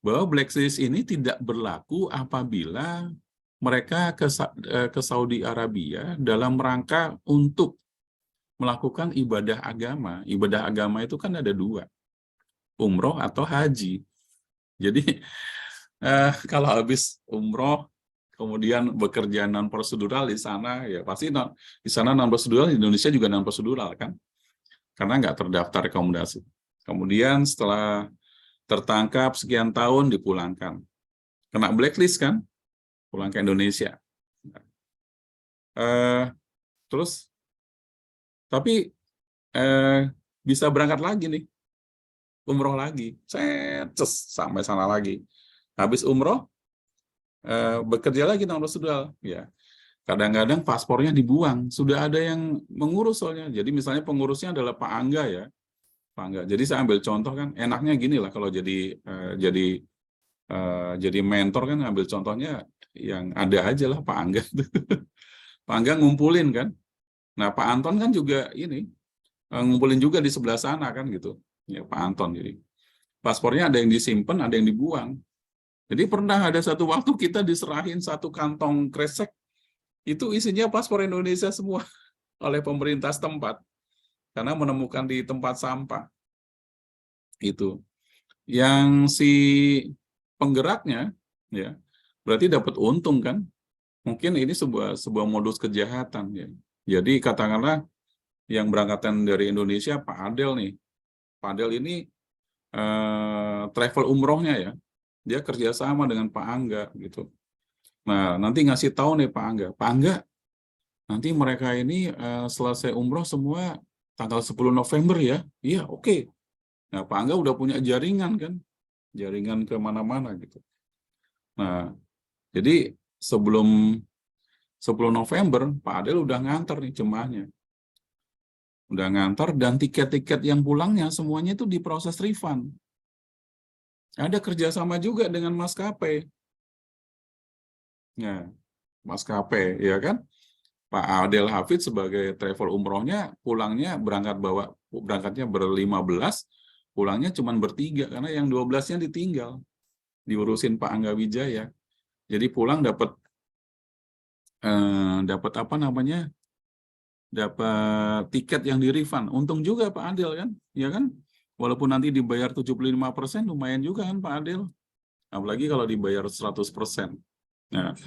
bahwa blacklist ini tidak berlaku apabila mereka ke Saudi Arabia dalam rangka untuk melakukan ibadah agama. Ibadah agama itu kan ada dua, umroh atau haji. Jadi kalau habis umroh, kemudian bekerja non prosedural di sana, ya pasti di sana non prosedural, di Indonesia juga non prosedural kan, karena nggak terdaftar rekomendasi. Kemudian setelah tertangkap sekian tahun dipulangkan, kena blacklist kan, pulang ke Indonesia. Terus tapi bisa berangkat lagi nih, umroh lagi, sampai sana lagi. Habis umroh, bekerja lagi non prosedural, ya. Kadang-kadang paspornya dibuang, sudah ada yang mengurus soalnya. Jadi misalnya pengurusnya adalah Pak Angga ya, Pak Angga. Jadi saya ambil contoh kan, enaknya gini lah kalau jadi mentor kan, ambil contohnya yang ada aja lah Pak Angga. Pak Angga ngumpulin kan. Nah Pak Anton kan juga ini ngumpulin juga di sebelah sana kan gitu. Ya Pak Anton, jadi paspornya ada yang disimpan, ada yang dibuang. Jadi pernah ada satu waktu kita diserahin satu kantong kresek, itu isinya paspor Indonesia semua oleh pemerintah setempat karena menemukan di tempat sampah. Itu yang si penggeraknya ya berarti dapat untung kan. Mungkin ini sebuah modus kejahatan ya. Jadi katakanlah yang berangkatan dari Indonesia Pak Adel nih. Pak Adel ini travel umrohnya ya. Dia kerjasama dengan Pak Angga gitu. Nah, nanti ngasih tahu nih Pak Angga, nanti mereka ini selesai umroh semua tanggal 10 November ya. Iya, oke. Nah, Pak Angga udah punya jaringan kan. Jaringan kemana-mana gitu. Nah, jadi sebelum 10 November, Pak Adel udah nganter nih jemaahnya. Udah nganter dan tiket-tiket yang pulangnya semuanya itu diproses refund. Ada kerjasama juga dengan maskapai. Ya, maskapai, ya kan? Pak Adel Hafid sebagai travel umrohnya pulangnya berangkatnya ber-15, pulangnya cuma ber-3 karena yang 12-nya ditinggal. Diurusin Pak Angga Wijaya. Jadi pulang dapat apa namanya? Dapat tiket yang di-refund. Untung juga Pak Adel kan? Ya kan? Walaupun nanti dibayar 75%, lumayan juga kan Pak Adel. Apalagi kalau dibayar 100%. Nah,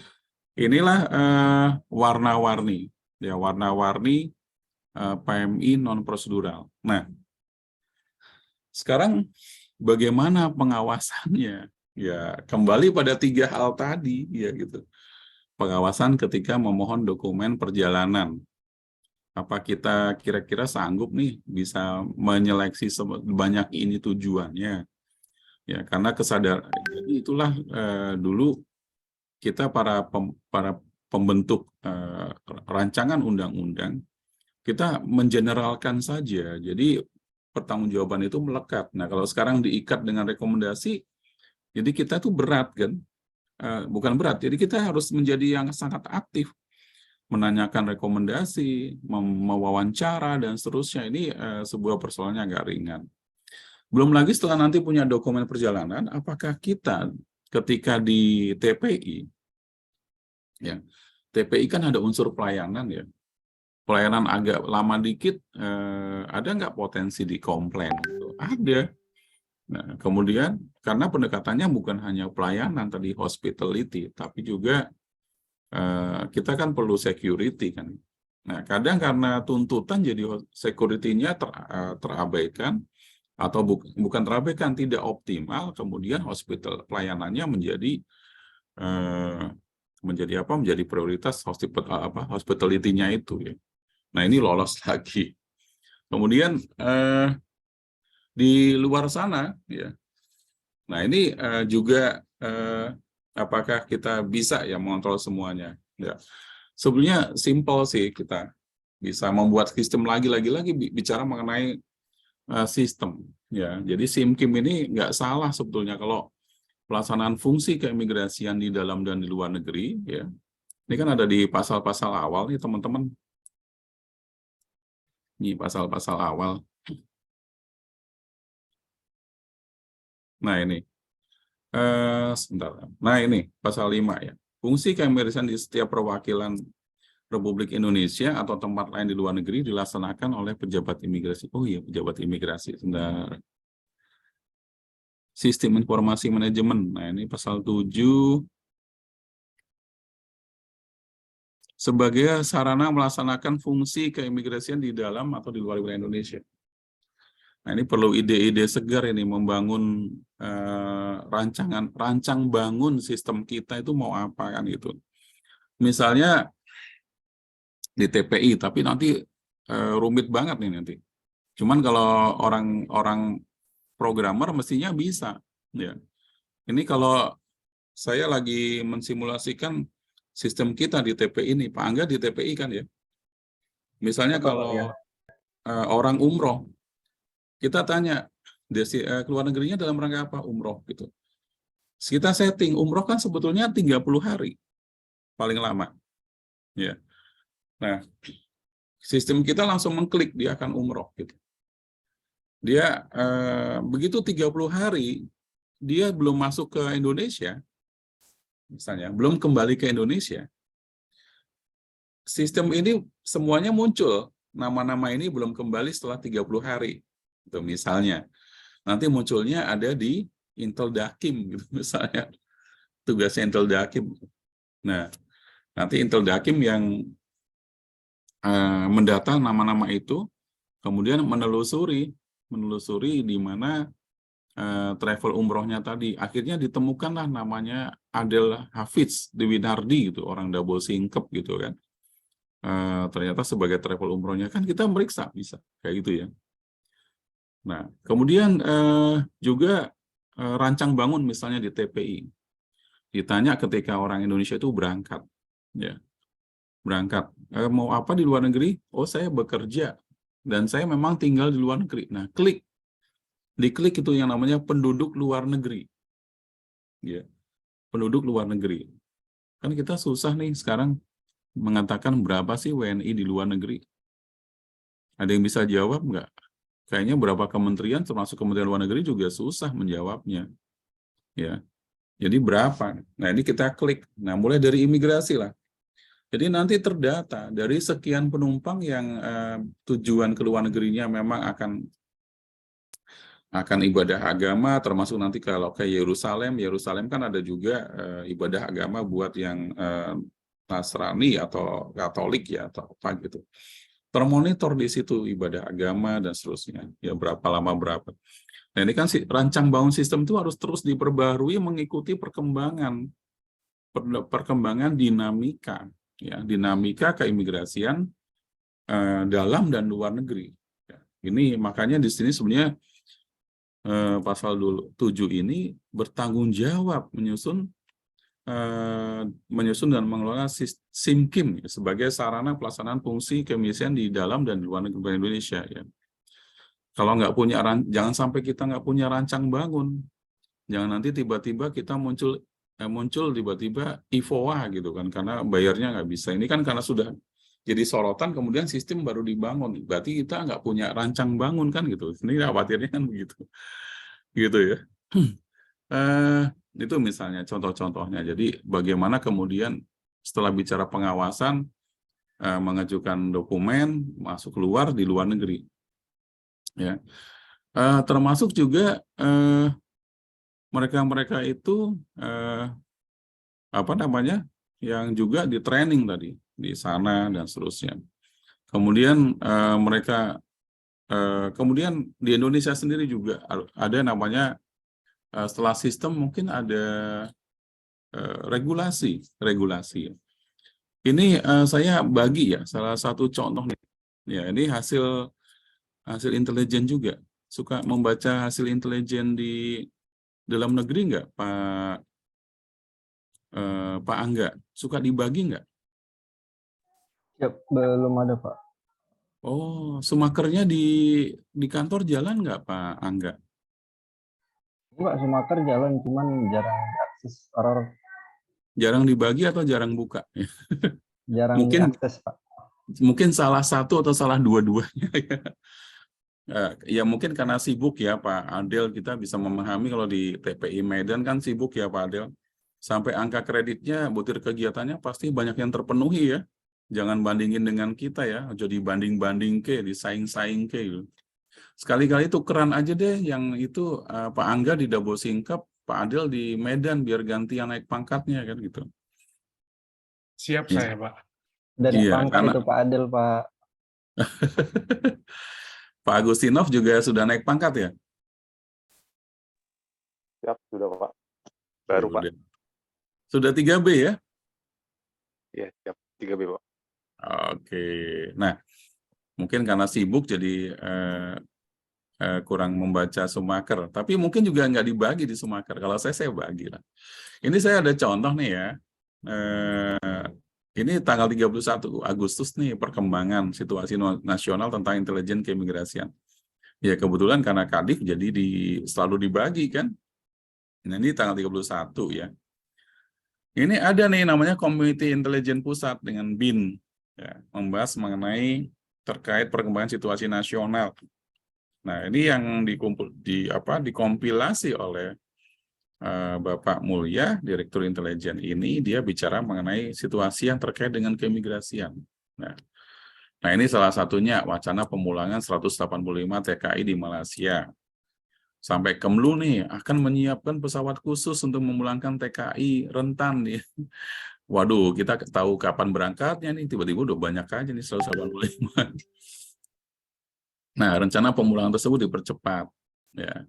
inilah warna-warni. Ya, warna-warni PMI non-prosedural. Nah, sekarang bagaimana pengawasannya? Ya, kembali pada 3 hal tadi, ya gitu. Pengawasan ketika memohon dokumen perjalanan. Apa kita kira-kira sanggup nih bisa menyeleksi sebanyak ini tujuannya? Ya, karena jadi itulah dulu kita para pembentuk rancangan undang-undang, kita mengeneralkan saja. Jadi pertanggungjawaban itu melekat. Nah, kalau sekarang diikat dengan rekomendasi, jadi kita tuh berat kan? Bukan berat, jadi kita harus menjadi yang sangat aktif, menanyakan rekomendasi, mewawancara, dan seterusnya. Ini sebuah persoalannya agak ringan. Belum lagi setelah nanti punya dokumen perjalanan, apakah kita ketika di TPI, ya, TPI kan ada unsur pelayanan ya, pelayanan agak lama dikit, ada nggak potensi di komplain? Ada. Nah, kemudian karena pendekatannya bukan hanya pelayanan tadi hospitality, tapi juga kita kan perlu security kan. Nah, kadang karena tuntutan jadi security-nya terabaikan atau bukan terabaikan, tidak optimal, kemudian hospital pelayanannya menjadi prioritas hospitality-nya itu ya. Nah, ini lolos lagi. Kemudian di luar sana ya. Nah, ini juga apakah kita bisa ya mengontrol semuanya ya. Sebenarnya simpel sih, kita bisa membuat sistem lagi bicara mengenai sistem ya. Jadi SIMKIM ini nggak salah sebetulnya kalau pelaksanaan fungsi keimigrasian di dalam dan di luar negeri ya. Ini kan ada di pasal-pasal awal nih teman-teman. Ini pasal-pasal awal. Nah, ini sebentar. Nah, ini pasal 5 ya. Fungsi keimigrasian di setiap perwakilan Republik Indonesia atau tempat lain di luar negeri dilaksanakan oleh pejabat imigrasi. Oh iya, pejabat imigrasi. Sebentar. Sistem informasi manajemen. Nah, ini pasal 7. Sebagai sarana melaksanakan fungsi keimigrasian di dalam atau di luar wilayah Indonesia. Nah, ini perlu ide-ide segar ini membangun rancang bangun sistem kita itu mau apa kan gitu. Misalnya di TPI, tapi nanti rumit banget nih nanti. Cuman kalau orang programmer mestinya bisa. Ya. Ini kalau saya lagi mensimulasikan sistem kita di TPI ini, Pak Angga di TPI kan ya. Misalnya kalau orang umroh, kita tanya, keluar negerinya dalam rangka apa? Umroh gitu. Kita setting, umroh kan sebetulnya 30 hari, paling lama. Ya. Nah, sistem kita langsung mengklik, dia akan umroh gitu. Dia begitu 30 hari, dia belum masuk ke Indonesia, misalnya, belum kembali ke Indonesia, sistem ini semuanya muncul, nama-nama ini belum kembali setelah 30 hari. Itu misalnya. Nanti munculnya ada di Intel Dakim, gitu, misalnya. Tugasnya Intel Dakim. Nah, nanti Intel Dakim yang mendata nama-nama itu, kemudian menelusuri di mana travel umrohnya tadi. Akhirnya ditemukanlah namanya Adel Hafiz di Winardi, gitu, orang double singkep gitu kan. Ternyata sebagai travel umrohnya kan kita meriksa bisa kayak gitu ya. Nah, kemudian juga rancang bangun misalnya di TPI. Ditanya ketika orang Indonesia itu berangkat, ya, berangkat mau apa di luar negeri? Oh, saya bekerja dan saya memang tinggal di luar negeri. Nah, diklik itu yang namanya penduduk luar negeri, ya, penduduk luar negeri. Kan kita susah nih sekarang mengatakan berapa sih WNI di luar negeri. Ada yang bisa jawab nggak? Kayaknya berapa kementerian, termasuk Kementerian Luar Negeri juga susah menjawabnya. Ya, jadi berapa? Nah, ini kita klik. Nah, mulai dari imigrasi lah. Jadi nanti terdata dari sekian penumpang yang tujuan ke luar negerinya memang akan ibadah agama, termasuk nanti kalau ke Yerusalem kan ada juga ibadah agama buat yang Nasrani atau Katolik ya atau apa gitu. Termonitor di situ ibadah agama dan seterusnya. Ya berapa lama berapa. Nah, ini kan rancang bangun sistem itu harus terus diperbarui mengikuti perkembangan dinamika, ya, dinamika keimigrasian dalam dan luar negeri. Ya, ini makanya di sini sebenarnya pasal 7 ini bertanggung jawab menyusun dan mengelola SIMKIM sebagai sarana pelaksanaan fungsi keimigrasian di dalam dan luar negeri Indonesia. Ya. Kalau nggak punya, jangan sampai kita nggak punya rancang bangun, jangan nanti tiba-tiba kita muncul tiba-tiba IFOA gitu kan, karena bayarnya nggak bisa. Ini kan karena sudah jadi sorotan, kemudian sistem baru dibangun, berarti kita nggak punya rancang bangun kan gitu. Ini khawatirnya kan begitu, gitu ya. Itu misalnya contoh-contohnya. Jadi bagaimana kemudian setelah bicara pengawasan mengajukan dokumen masuk keluar di luar negeri, ya, termasuk juga mereka itu apa namanya yang juga di training tadi di sana dan seterusnya. Kemudian kemudian di Indonesia sendiri juga ada namanya setelah sistem mungkin ada regulasi. Ini saya bagi ya salah satu contoh nih. Ya, ini hasil intelijen juga. Suka membaca hasil intelijen di dalam negeri nggak, Pak Angga? Suka dibagi nggak? Ya, belum ada, Pak. Oh, sumakernya di kantor jalan nggak, Pak Angga? Pak, Sumaker jalan, cuman jarang akses orang. Jarang dibagi atau jarang buka? Jarang Mungkin diakses, Pak. mungkin salah satu atau salah dua-duanya ya. Ya mungkin karena sibuk ya Pak Adel, kita bisa memahami kalau di TPI Medan kan sibuk ya Pak Adel. sampai angka kreditnya, butir kegiatannya pasti banyak yang terpenuhi ya. Jangan bandingin dengan kita ya, jadi banding-banding ke, disaing-saing ke gitu. Sekali-kali tukeran aja deh, yang itu Pak Angga di Double Singkep, Pak Adil di Medan, biar gantian naik pangkatnya kan gitu. Siap Iya. saya, Pak. Dan Iya, pangkat karena itu Pak Adil, Pak. Pak Agustinov juga sudah naik pangkat ya? Siap, sudah Pak. Baru Pak. Sudah 3B ya? Iya, siap. 3B Pak. Oke. Nah, mungkin karena sibuk jadi kurang membaca Sumaker. Tapi mungkin juga nggak dibagi di Sumaker. Kalau saya bagi lah. Ini saya ada contoh nih ya. Ini tanggal 31 Agustus nih perkembangan situasi nasional tentang intelijen keimigrasian. Ya kebetulan karena Kadif jadi selalu dibagi kan. Nah, ini tanggal 31 ya. Ini ada nih namanya Komite Intelijen Pusat dengan BIN. Ya, membahas mengenai terkait perkembangan situasi nasional. Nah, ini yang dikompilasi oleh Bapak Mulya, Direktur Intelijen ini, dia bicara mengenai situasi yang terkait dengan keimigrasian. Nah, ini salah satunya wacana pemulangan 185 TKI di Malaysia. Sampai Kemlu nih akan menyiapkan pesawat khusus untuk memulangkan TKI rentan nih. Waduh, kita tahu kapan berangkatnya nih, tiba-tiba udah banyak aja nih 185. Nah, rencana pemulangan tersebut dipercepat. Ya.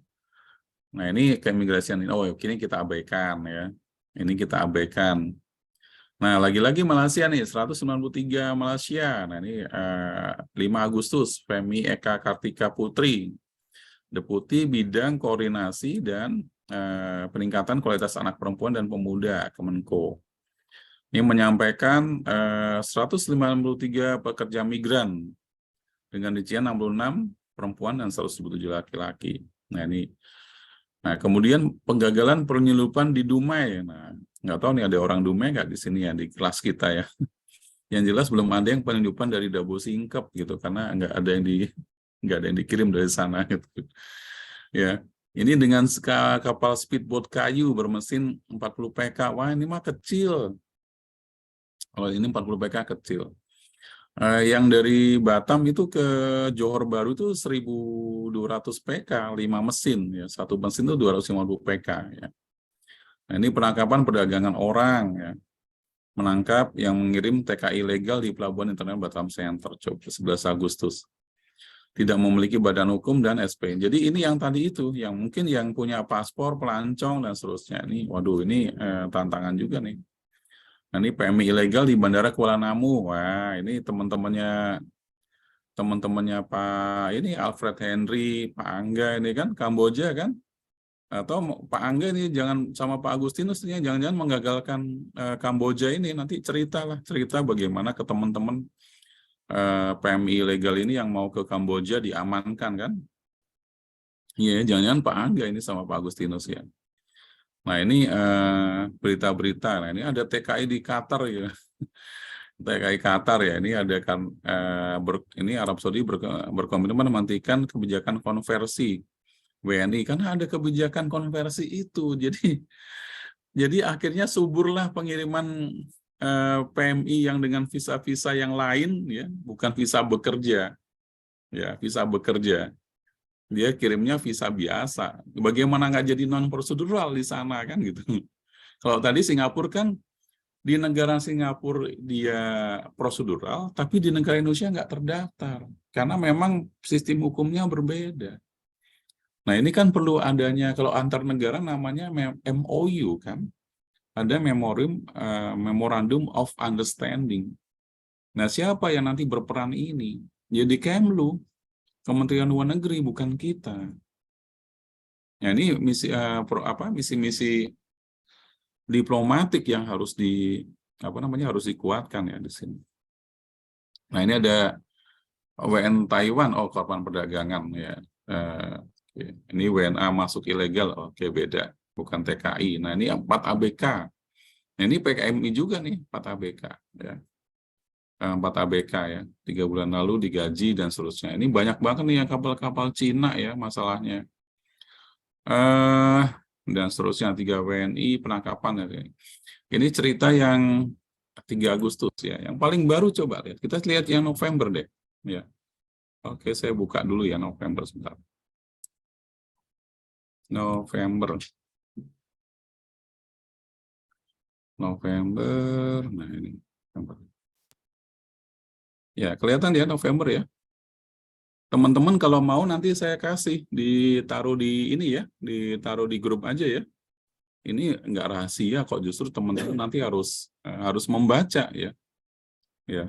Nah, ini keimigrasian ini, ini kita abaikan ya. Ini kita abaikan. Nah, lagi-lagi Malaysia nih, 193 Malaysia. Nah, ini 5 Agustus, Femi Eka Kartika Putri, Deputi Bidang Koordinasi dan Peningkatan Kualitas Anak Perempuan dan Pemuda, Kemenko. Ini menyampaikan 153 pekerja migran dengan rincian 66 perempuan dan 107 laki-laki. Nah, kemudian penggagalan penyeludupan di Dumai. Nah, nggak tahu nih ada orang Dumai nggak di sini ya, di kelas kita ya. Yang jelas belum ada yang penyeludupan dari Double Singkep gitu, karena nggak ada yang dikirim dari sana gitu. Ya, ini dengan kapal speedboat kayu bermesin 40 PK. Wah, ini mah kecil. Kalau ini 40 PK kecil. Yang dari Batam itu ke Johor Bahru itu 1.200 PK, 5 mesin ya, satu mesin itu 250 PK ya. Nah, ini penangkapan perdagangan orang ya, menangkap yang mengirim TKI ilegal di Pelabuhan Internasional Batam Center, 11 Agustus. Tidak memiliki badan hukum dan SP. Jadi ini yang tadi itu, yang mungkin yang punya paspor, pelancong dan seterusnya. Ini, waduh, ini tantangan juga nih. Nah, ini PMI ilegal di Bandara Kuala Namu. Wah, ini teman-temannya Pak ini Alfred Henry, Pak Angga ini kan Kamboja kan? Atau Pak Angga ini jangan sama Pak Agustinus ini jangan-jangan menggagalkan Kamboja ini, nanti cerita bagaimana ke teman-teman PMI ilegal ini yang mau ke Kamboja diamankan kan? Iya, jangan-jangan Pak Angga ini sama Pak Agustinus ya. Nah, ini berita-berita. Nah, ini ada TKI di Qatar ya. TKI Qatar ya. Ini ada kan ini Arab Saudi berkomitmen menghentikan kebijakan konversi WNI karena ada kebijakan konversi itu. Jadi akhirnya suburlah pengiriman PMI yang dengan visa-visa yang lain ya, bukan visa bekerja. Ya, visa bekerja. Dia kirimnya visa biasa. Bagaimana nggak jadi non prosedural di sana kan gitu. Kalau tadi Singapura kan di negara Singapura dia prosedural, tapi di negara Indonesia nggak terdaftar karena memang sistem hukumnya berbeda. Nah, ini kan perlu adanya kalau antar negara namanya MOU kan. Ada Memorandum of Understanding. Nah, siapa yang nanti berperan ini? Jadi Kemlu, Kementerian Luar Negeri, bukan kita. Ya, ini misi-misi diplomatik yang harus harus dikuatkan ya di sini. Nah, ini ada WN Taiwan, korban perdagangan ya. Ini WNA masuk ilegal, oke beda, bukan TKI. Nah, ini 4 ABK. Nah, ini PKMI juga nih, 4 ABK ya. 4 ABK ya, 3 bulan lalu digaji dan seterusnya. Ini banyak banget nih yang kapal-kapal Cina ya masalahnya. dan seterusnya, 3 WNI penangkapan. Ya. Ini cerita yang 3 Agustus ya. Yang paling baru coba lihat. Kita lihat yang November deh. Ya. Oke, saya buka dulu ya November sebentar. November. Nah ini. November. Ya, kelihatan ya November ya. Teman-teman kalau mau nanti saya kasih ditaruh di ini ya, ditaruh di grup aja ya. Ini nggak rahasia kok, justru teman-teman nanti harus membaca ya. Ya.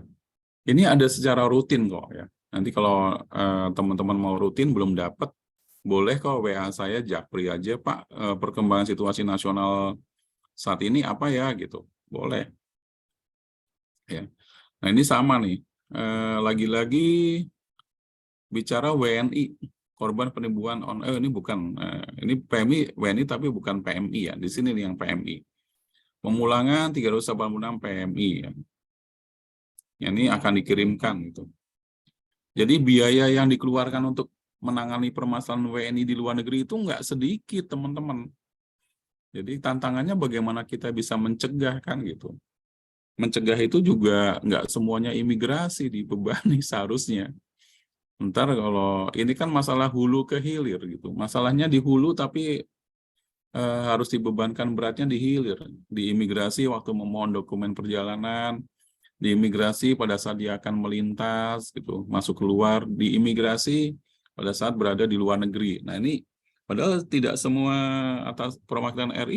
Ini ada secara rutin kok ya. Nanti kalau teman-teman mau rutin belum dapat, boleh kok WA saya Japri aja, Pak, perkembangan situasi nasional saat ini apa ya gitu. Boleh. Ya. Nah, ini sama nih. Lagi-lagi bicara WNI, korban penipuan ini bukan, ini PMI WNI tapi bukan PMI ya. Di sini nih yang PMI. Pemulangan 386 PMI ya. Ini akan dikirimkan gitu. Jadi biaya yang dikeluarkan untuk menangani permasalahan WNI di luar negeri itu nggak sedikit, teman-teman. Jadi tantangannya bagaimana kita bisa mencegah kan gitu. Mencegah itu juga nggak semuanya imigrasi dibebani seharusnya. Ntar kalau ini kan masalah hulu ke hilir gitu. Masalahnya di hulu tapi harus dibebankan beratnya di hilir. Di imigrasi waktu memohon dokumen perjalanan, di imigrasi pada saat dia akan melintas gitu, masuk keluar, di imigrasi pada saat berada di luar negeri. Nah ini padahal tidak semua atas perwakilan RI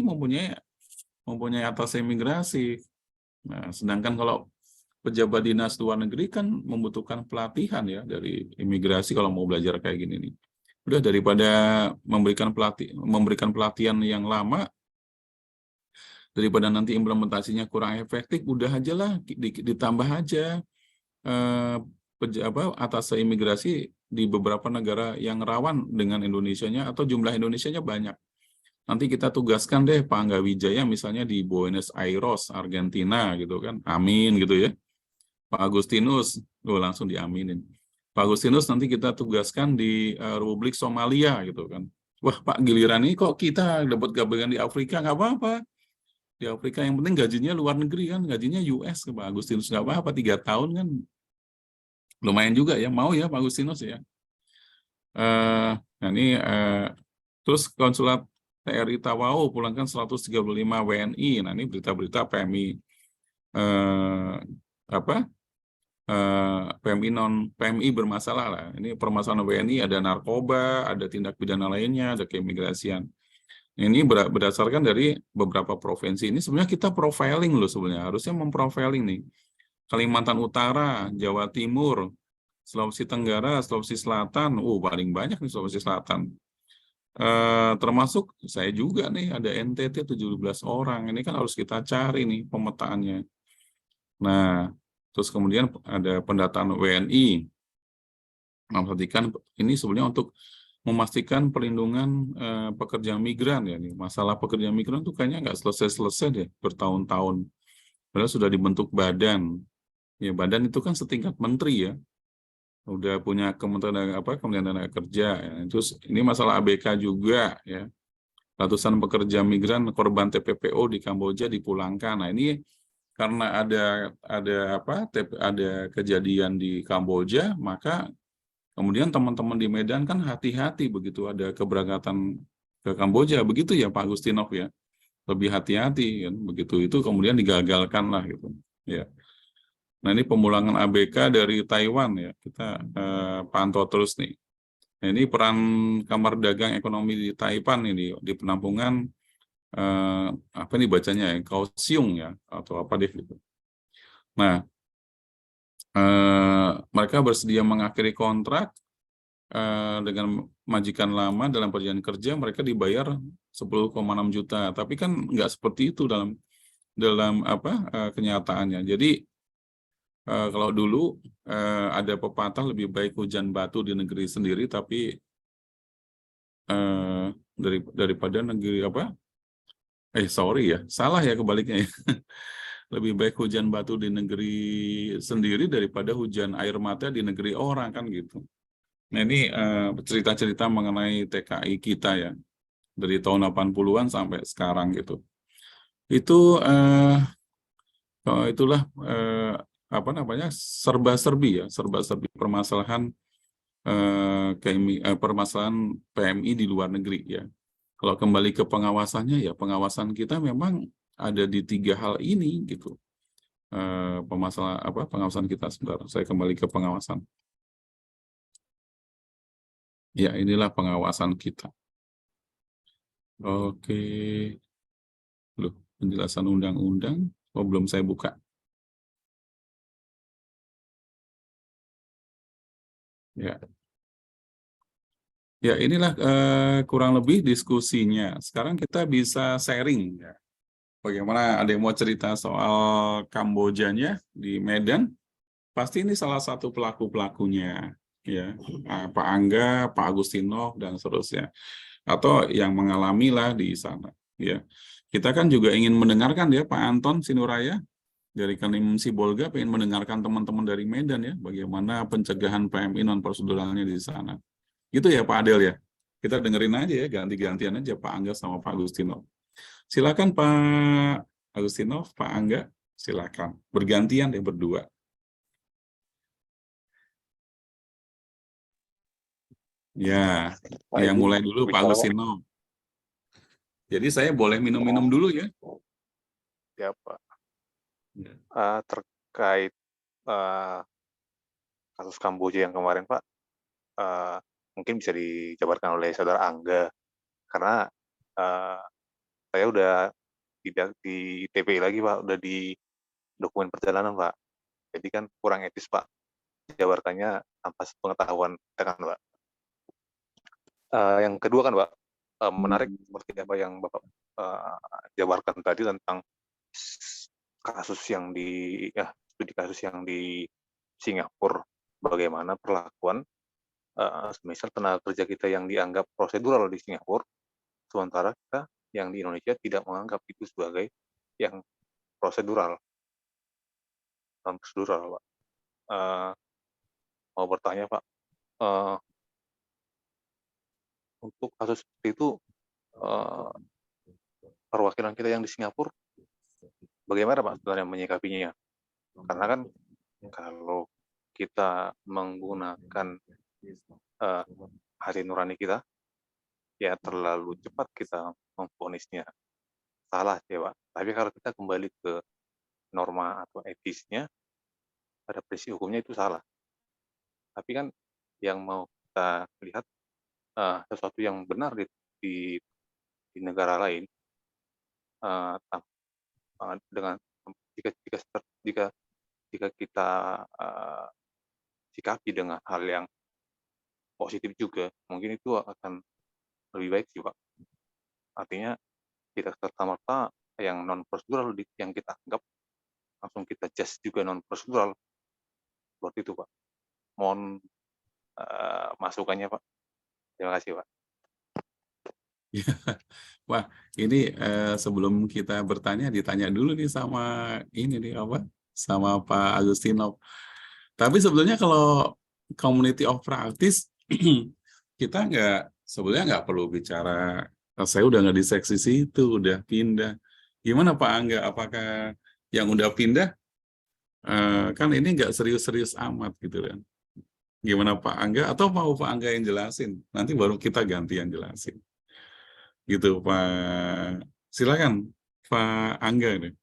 mempunyai atas imigrasi. Nah, sedangkan kalau pejabat dinas luar negeri kan membutuhkan pelatihan ya dari imigrasi kalau mau belajar kayak gini nih. Udah daripada memberikan pelatihan yang lama, daripada nanti implementasinya kurang efektif, udah aja lah ditambah aja atas imigrasi di beberapa negara yang rawan dengan Indonesianya atau jumlah Indonesianya banyak. Nanti kita tugaskan deh Pak Angga Wijaya misalnya di Buenos Aires, Argentina gitu kan. Amin gitu ya. Pak Agustinus, langsung diaminin. Pak Agustinus nanti kita tugaskan di Republik Somalia gitu kan. Wah Pak, giliran ini kok kita dapat gabungan di Afrika, nggak apa-apa. Di Afrika yang penting gajinya luar negeri kan, gajinya US ke Pak Agustinus, nggak apa-apa, 3 tahun kan. Lumayan juga ya, mau ya Pak Agustinus ya. Nah ini terus konsulat TRI Tawau pulangkan 135 WNI. Nah ini berita-berita PMI PMI bermasalah lah. Ini permasalahan WNI, ada narkoba, ada tindak pidana lainnya, ada keimigrasian. Ini berdasarkan dari beberapa provinsi. Ini sebenarnya kita profiling loh sebenarnya. Harusnya memprofiling nih. Kalimantan Utara, Jawa Timur, Sulawesi Tenggara, Sulawesi Selatan. Paling banyak nih Sulawesi Selatan. Termasuk saya juga nih, ada NTT 17 orang. Ini kan harus kita cari nih pemetaannya. Nah, terus kemudian ada pendataan WNI. Memperhatikan ini sebenarnya untuk memastikan perlindungan pekerja migran ya. Nih. Masalah pekerja migran tuh kayaknya nggak selesai-selesai deh bertahun-tahun. Padahal sudah dibentuk badan. Ya badan itu kan setingkat menteri ya. Udah punya Kementerian Tenaga Kerja. Ya. Terus ini masalah ABK juga ya. Ratusan pekerja migran korban TPPO di Kamboja dipulangkan. Nah ini karena ada kejadian di Kamboja, maka kemudian teman-teman di Medan kan hati-hati begitu ada keberangkatan ke Kamboja, begitu ya Pak Agustinov ya, lebih hati-hati kan, begitu itu kemudian digagalkan lah gitu, ya. Nah ini pemulangan ABK dari Taiwan ya, kita pantau terus nih. Nah, ini peran Kamar Dagang Ekonomi di Taipan ini di penampungan apa nih bacanya ya, Kaohsiung ya atau apa deh gitu. Nah mereka bersedia mengakhiri kontrak dengan majikan lama dalam perjanjian kerja, mereka dibayar 10,6 juta. Tapi kan nggak seperti itu dalam kenyataannya. Jadi kalau dulu ada pepatah lebih baik hujan batu di negeri sendiri, tapi daripada negeri salah ya kebaliknya ya. Lebih baik hujan batu di negeri sendiri daripada hujan air mata di negeri orang kan gitu. Nah ini cerita-cerita mengenai TKI kita ya. dari tahun 80-an sampai sekarang gitu. Itu itulah apa namanya, serba-serbi permasalahan permasalahan PMI di luar negeri ya. Kalau kembali ke pengawasannya ya, pengawasan kita memang ada di 3 hal ini gitu. Pengawasan kita, sebentar, saya kembali ke pengawasan. Ya, inilah pengawasan kita. Oke. Loh, penjelasan undang-undang. Oh, belum saya buka. Ya. Ya, inilah kurang lebih diskusinya. Sekarang kita bisa sharing ya. Bagaimana, ada yang mau cerita soal Kambojanya di Medan? Pasti ini salah satu pelaku-pelakunya ya. Pak Angga, Pak Agustinov dan seterusnya. Atau yang mengalami lah di sana ya. Kita kan juga ingin mendengarkan ya Pak Anton Sinuraya dari Kandim Sibolga, pengen mendengarkan teman-teman dari Medan ya, bagaimana pencegahan PMI non proseduralnya di sana. Gitu ya Pak Adel ya. Kita dengerin aja ya, ganti-gantian aja Pak Angga sama Pak Agustinov. Silakan Pak Agustinov, Pak Angga, silakan. Bergantian deh berdua. Ya, Pak yang izin mulai dulu Pak bicara, Pak. Agustinov. Jadi saya boleh minum-minum dulu ya. Ya, Pak. Ya. Terkait kasus Kamboja yang kemarin, Pak, mungkin bisa dijabarkan oleh Saudara Angga, karena saya udah tidak di TPI lagi, Pak, udah di dokumen perjalanan, Pak. Jadi kan kurang etis, Pak, jabarkannya tanpa sepengetahuan kita kan, Pak. Yang kedua kan, Pak, menarik seperti apa yang Bapak jabarkan tadi tentang kasus yang studi kasus yang di Singapura, bagaimana perlakuan misal tenaga kerja kita yang dianggap prosedural di Singapura, sementara kita yang di Indonesia tidak menganggap itu sebagai yang prosedural, non prosedural, Pak. Mau bertanya, Pak, untuk kasus seperti itu, perwakilan kita yang di Singapura, bagaimana Pak sebenarnya menyikapinya? Karena kan kalau kita menggunakan hati nurani kita, ya terlalu cepat kita memvonisnya salah ya Pak. Tapi kalau kita kembali ke norma atau etisnya, pada prinsip hukumnya itu salah. Tapi kan yang mau kita lihat sesuatu yang benar di negara lain, dengan jika kita sikapi dengan hal yang positif juga, mungkin itu akan lebih baik sih Pak. Artinya tidak serta-merta yang non prosedural yang kita anggap langsung kita just juga non prosedural, seperti itu Pak. Mohon masukannya Pak. Terima kasih Pak. Wah, ini sebelum kita bertanya, ditanya dulu nih sama ini nih sama Pak Agustinov. Tapi sebetulnya kalau community of practice kita sebetulnya nggak perlu bicara. Saya udah nggak di seksi situ, udah pindah. Gimana Pak Angga? Apakah yang udah pindah kan ini nggak serius-serius amat gitu kan? Gimana Pak Angga? Atau mau Pak Angga yang jelasin? Nanti baru kita ganti yang jelasin. Gitu Pak. Silakan Pak Angga nih.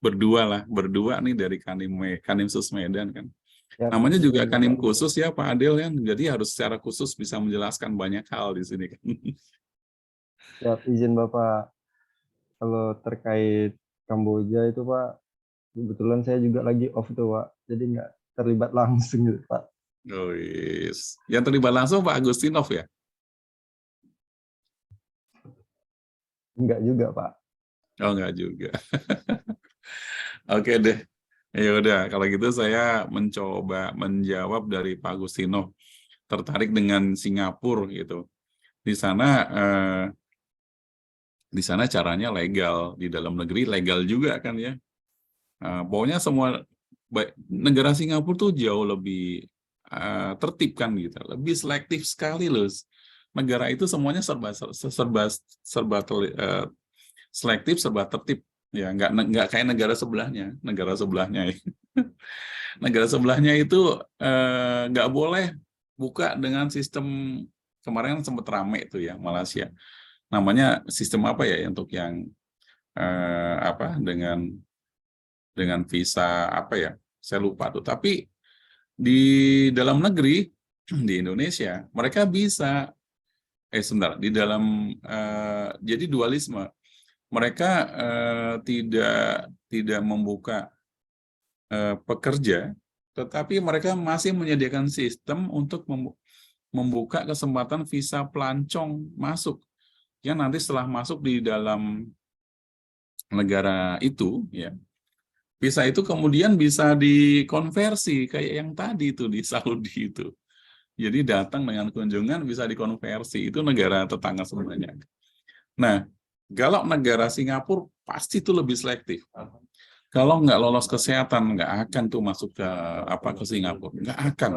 Berdua nih dari Kandim Sus Medan kan. Ya, Namanya juga izin Kandim Bapak. khusus ya Pak Adel kan. Jadi harus secara khusus bisa menjelaskan banyak hal di sini kan. Ya, izin Bapak. Kalau terkait Kamboja itu Pak, kebetulan saya juga lagi off tuh Pak. Jadi nggak terlibat langsung gitu Pak. Oh, yes. Yang terlibat langsung Pak Agustinov ya? Enggak juga Pak. Oh, enggak juga. Oke deh. Ya udah, kalau gitu saya mencoba menjawab dari Pak Agustinov. Tertarik dengan Singapura gitu. Di sana caranya legal, di dalam negeri legal juga kan ya. Pokoknya semua negara Singapura tuh jauh lebih tertib kan gitu, lebih selektif sekali loh negara itu semuanya selektif, serba tertib. Ya, nggak kayak negara sebelahnya ya. Negara sebelahnya itu nggak boleh buka dengan sistem, kemarin kan sempat rame itu ya, Malaysia. Namanya sistem apa ya untuk yang dengan visa apa ya? Saya lupa tuh. Tapi di dalam negeri di Indonesia mereka bisa sebentar, di dalam jadi dualisme. Mereka tidak membuka pekerja, tetapi mereka masih menyediakan sistem untuk membuka kesempatan visa pelancong masuk. Ya, nanti setelah masuk di dalam negara itu, ya, visa itu kemudian bisa dikonversi kayak yang tadi itu di Saudi itu. Jadi datang dengan kunjungan bisa dikonversi, itu negara tetangga sebenarnya. Nah, kalau negara Singapura pasti itu lebih selektif. Kalau nggak lolos kesehatan, nggak akan tuh masuk ke Singapura. Nggak akan.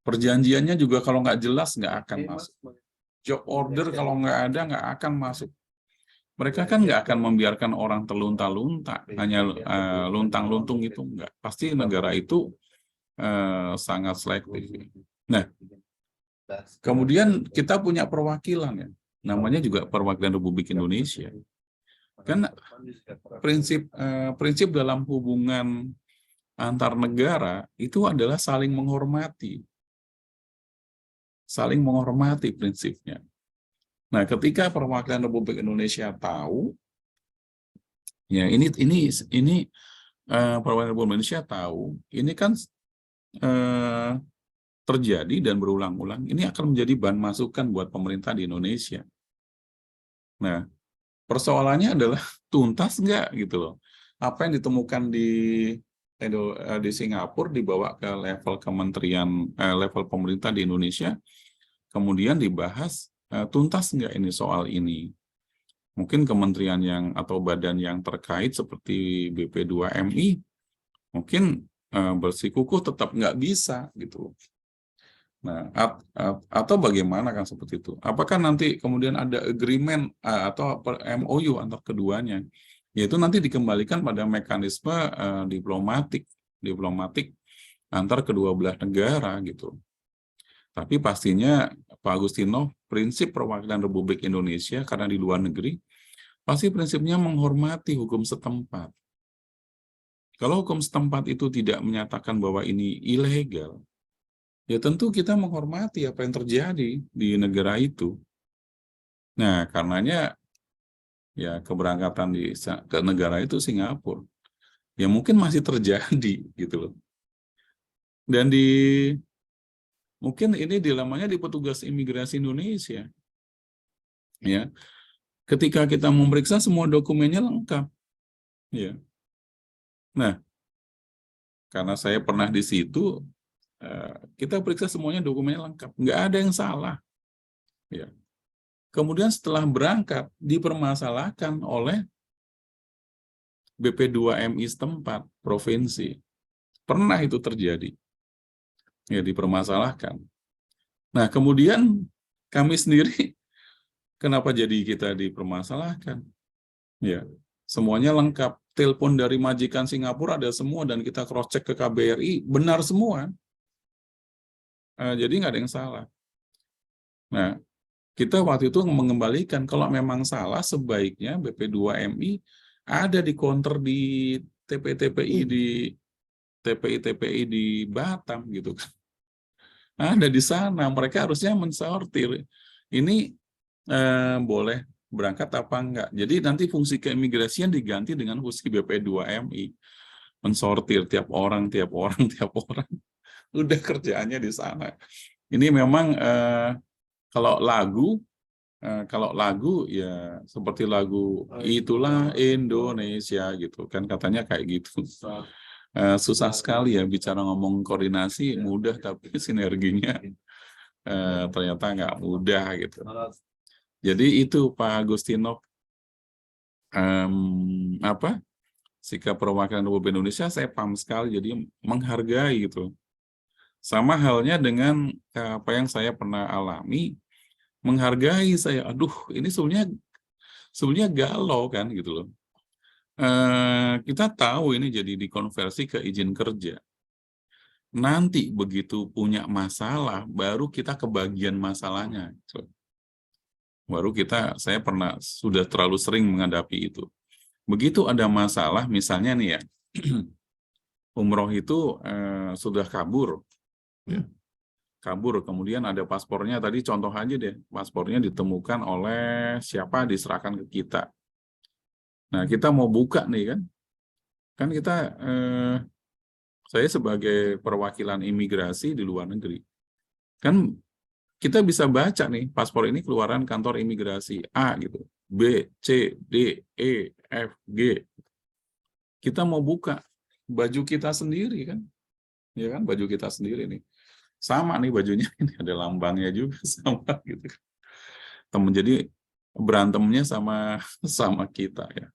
Perjanjiannya juga kalau nggak jelas, nggak akan masuk. Job order kalau nggak ada, nggak akan masuk. Mereka kan nggak akan membiarkan orang terlunta-lunta, hanya luntang-luntung itu nggak. Pasti negara itu sangat selektif. Nah, kemudian kita punya perwakilan ya, namanya juga perwakilan Republik Indonesia. Kan prinsip dalam hubungan antar negara itu adalah saling menghormati. Saling menghormati prinsipnya. Nah, ketika perwakilan Republik Indonesia tahu, ya ini perwakilan Republik Indonesia tahu, ini kan terjadi dan berulang-ulang, ini akan menjadi bahan masukan buat pemerintah di Indonesia. Nah, persoalannya adalah tuntas nggak gitu loh. Apa yang ditemukan di Singapura dibawa ke level kementerian, level pemerintah di Indonesia, kemudian dibahas tuntas nggak ini soal ini. Mungkin kementerian atau badan yang terkait seperti BP2MI mungkin bersikukuh tetap nggak bisa gitu. Nah, atau bagaimana kan seperti itu? Apakah nanti kemudian ada agreement atau MOU antar keduanya? Yaitu nanti dikembalikan pada mekanisme diplomatik antar kedua belah negara gitu. Tapi pastinya Pak Agustinov, prinsip perwakilan Republik Indonesia karena di luar negeri, pasti prinsipnya menghormati hukum setempat. Kalau hukum setempat itu tidak menyatakan bahwa ini ilegal, ya tentu kita menghormati apa yang terjadi di negara itu. Nah, karenanya ya keberangkatan ke negara itu Singapura, ya mungkin masih terjadi gitu loh. Dan mungkin ini dilemanya di petugas imigrasi Indonesia. Ya, ketika kita memeriksa semua dokumennya lengkap. Ya. Nah, karena saya pernah di situ, kita periksa semuanya dokumennya lengkap, nggak ada yang salah. Ya. Kemudian setelah berangkat dipermasalahkan oleh BP2MI setempat provinsi. Pernah itu terjadi. Ya, dipermasalahkan. Nah, kemudian kami sendiri kenapa jadi kita dipermasalahkan? Ya, semuanya lengkap. Telepon dari majikan Singapura ada semua dan kita cross check ke KBRI, benar semua. Jadi nggak ada yang salah. Nah, kita waktu itu mengembalikan kalau memang salah sebaiknya BP2MI ada di counter di TPI di Batam gitu kan. Ada di sana, mereka harusnya mensortir. Ini boleh berangkat apa enggak. Jadi nanti fungsi keimigrasian diganti dengan fungsi BP2MI. Mensortir tiap orang. Udah kerjaannya di sana. Ini memang kalau lagu ya seperti lagu Itulah Indonesia gitu kan, katanya kayak gitu. Susah sekali ya bicara ngomong koordinasi mudah tapi sinerginya ternyata nggak mudah gitu. Jadi itu Pak Agustinov, sikap perwakilan Republik Indonesia saya paham sekali, jadi menghargai gitu. Sama halnya dengan apa yang saya pernah alami menghargai saya. Aduh, ini sebenarnya galau kan gitu loh. Kita tahu ini jadi dikonversi ke izin kerja. Nanti begitu punya masalah, baru kita kebagian masalahnya. Baru saya sudah terlalu sering menghadapi itu. Begitu ada masalah, misalnya nih ya, umroh itu sudah kabur. Ya. Kabur, kemudian ada paspornya, tadi contoh aja deh, paspornya ditemukan oleh siapa, diserahkan ke kita. Nah, kita mau buka nih kan kita, saya sebagai perwakilan imigrasi di luar negeri, kan kita bisa baca nih, paspor ini keluaran kantor imigrasi A gitu, B, C, D, E, F, G. Kita mau buka baju kita sendiri kan, ya kan, baju kita sendiri nih. Sama nih bajunya, ini ada lambangnya juga sama gitu. Temen jadi berantemnya sama kita ya.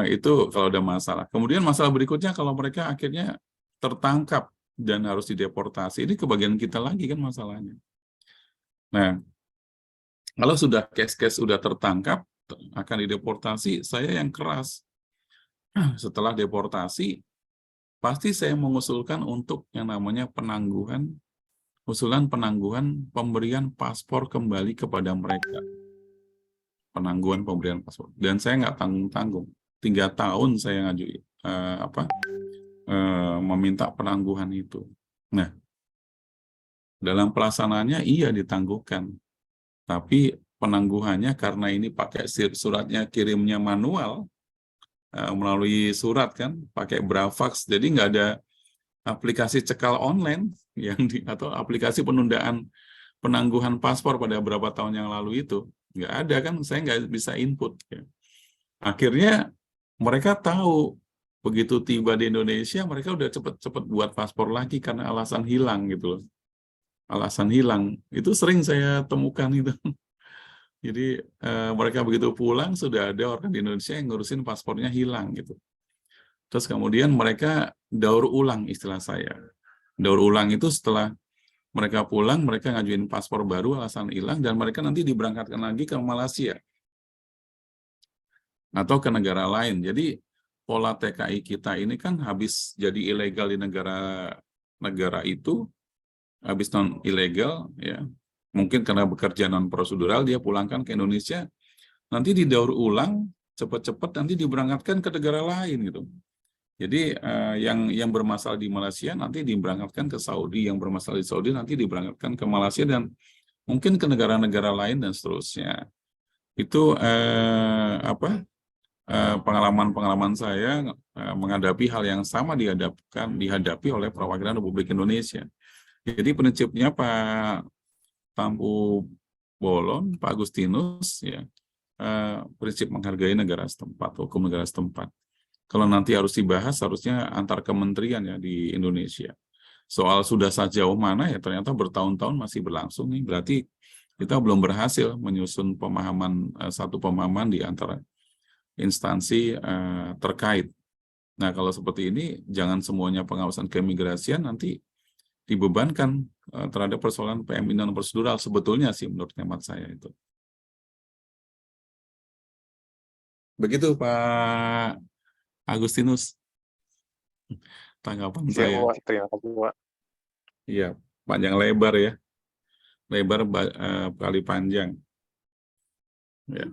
Itu kalau ada masalah. Kemudian masalah berikutnya kalau mereka akhirnya tertangkap dan harus dideportasi, ini kebagian kita lagi kan masalahnya. Nah, kalau sudah case-case sudah tertangkap akan dideportasi, saya yang keras. Setelah deportasi, pasti saya mengusulkan untuk yang namanya usulan penangguhan pemberian paspor kembali kepada mereka. Penangguhan pemberian paspor. Dan saya nggak tanggung-tanggung. 3 tahun saya ngajuin meminta penangguhan itu. Nah, dalam pelaksanaannya iya ditangguhkan. Tapi penangguhannya karena ini pakai suratnya kirimnya manual, melalui surat kan, pakai Bravax, jadi nggak ada aplikasi cekal online atau aplikasi penundaan penangguhan paspor pada beberapa tahun yang lalu itu. Nggak ada kan, saya nggak bisa input. Ya. Akhirnya mereka tahu, begitu tiba di Indonesia, mereka udah cepet-cepet buat paspor lagi karena alasan hilang gitu loh. Alasan hilang, itu sering saya temukan itu. Jadi mereka begitu pulang, sudah ada orang di Indonesia yang ngurusin paspornya hilang gitu. Terus kemudian mereka daur ulang, istilah saya. Daur ulang itu setelah mereka pulang, mereka ngajuin paspor baru, alasan hilang, dan mereka nanti diberangkatkan lagi ke Malaysia atau ke negara lain. Jadi pola TKI kita ini kan habis jadi ilegal di negara itu, habis non ilegal ya, mungkin karena bekerja non prosedural, dia pulangkan ke Indonesia, nanti didaur ulang cepat-cepat, nanti diberangkatkan ke negara lain gitu. Jadi yang bermasalah di Malaysia nanti diberangkatkan ke Saudi, yang bermasalah di Saudi nanti diberangkatkan ke Malaysia dan mungkin ke negara-negara lain dan seterusnya. Itu pengalaman saya menghadapi hal yang sama dihadapi oleh perwakilan Republik Indonesia. Jadi prinsipnya Pak Tampu Bolon, Pak Agustinus, ya, prinsip menghargai negara setempat, hukum negara setempat. Kalau nanti harus dibahas, harusnya antar kementerian ya di Indonesia. Soal sudah sejauh mana ya ternyata bertahun-tahun masih berlangsung nih. Berarti kita belum berhasil menyusun satu pemahaman di antara instansi terkait. Nah kalau seperti ini, jangan semuanya pengawasan keimigrasian nanti dibebankan terhadap persoalan PMI non prosedural, sebetulnya sih menurut hemat saya itu. Begitu Pak Agustinus tanggapan saya. Pak, terima kasih Pak. Iya, panjang lebar ya, lebar kali panjang. Ya.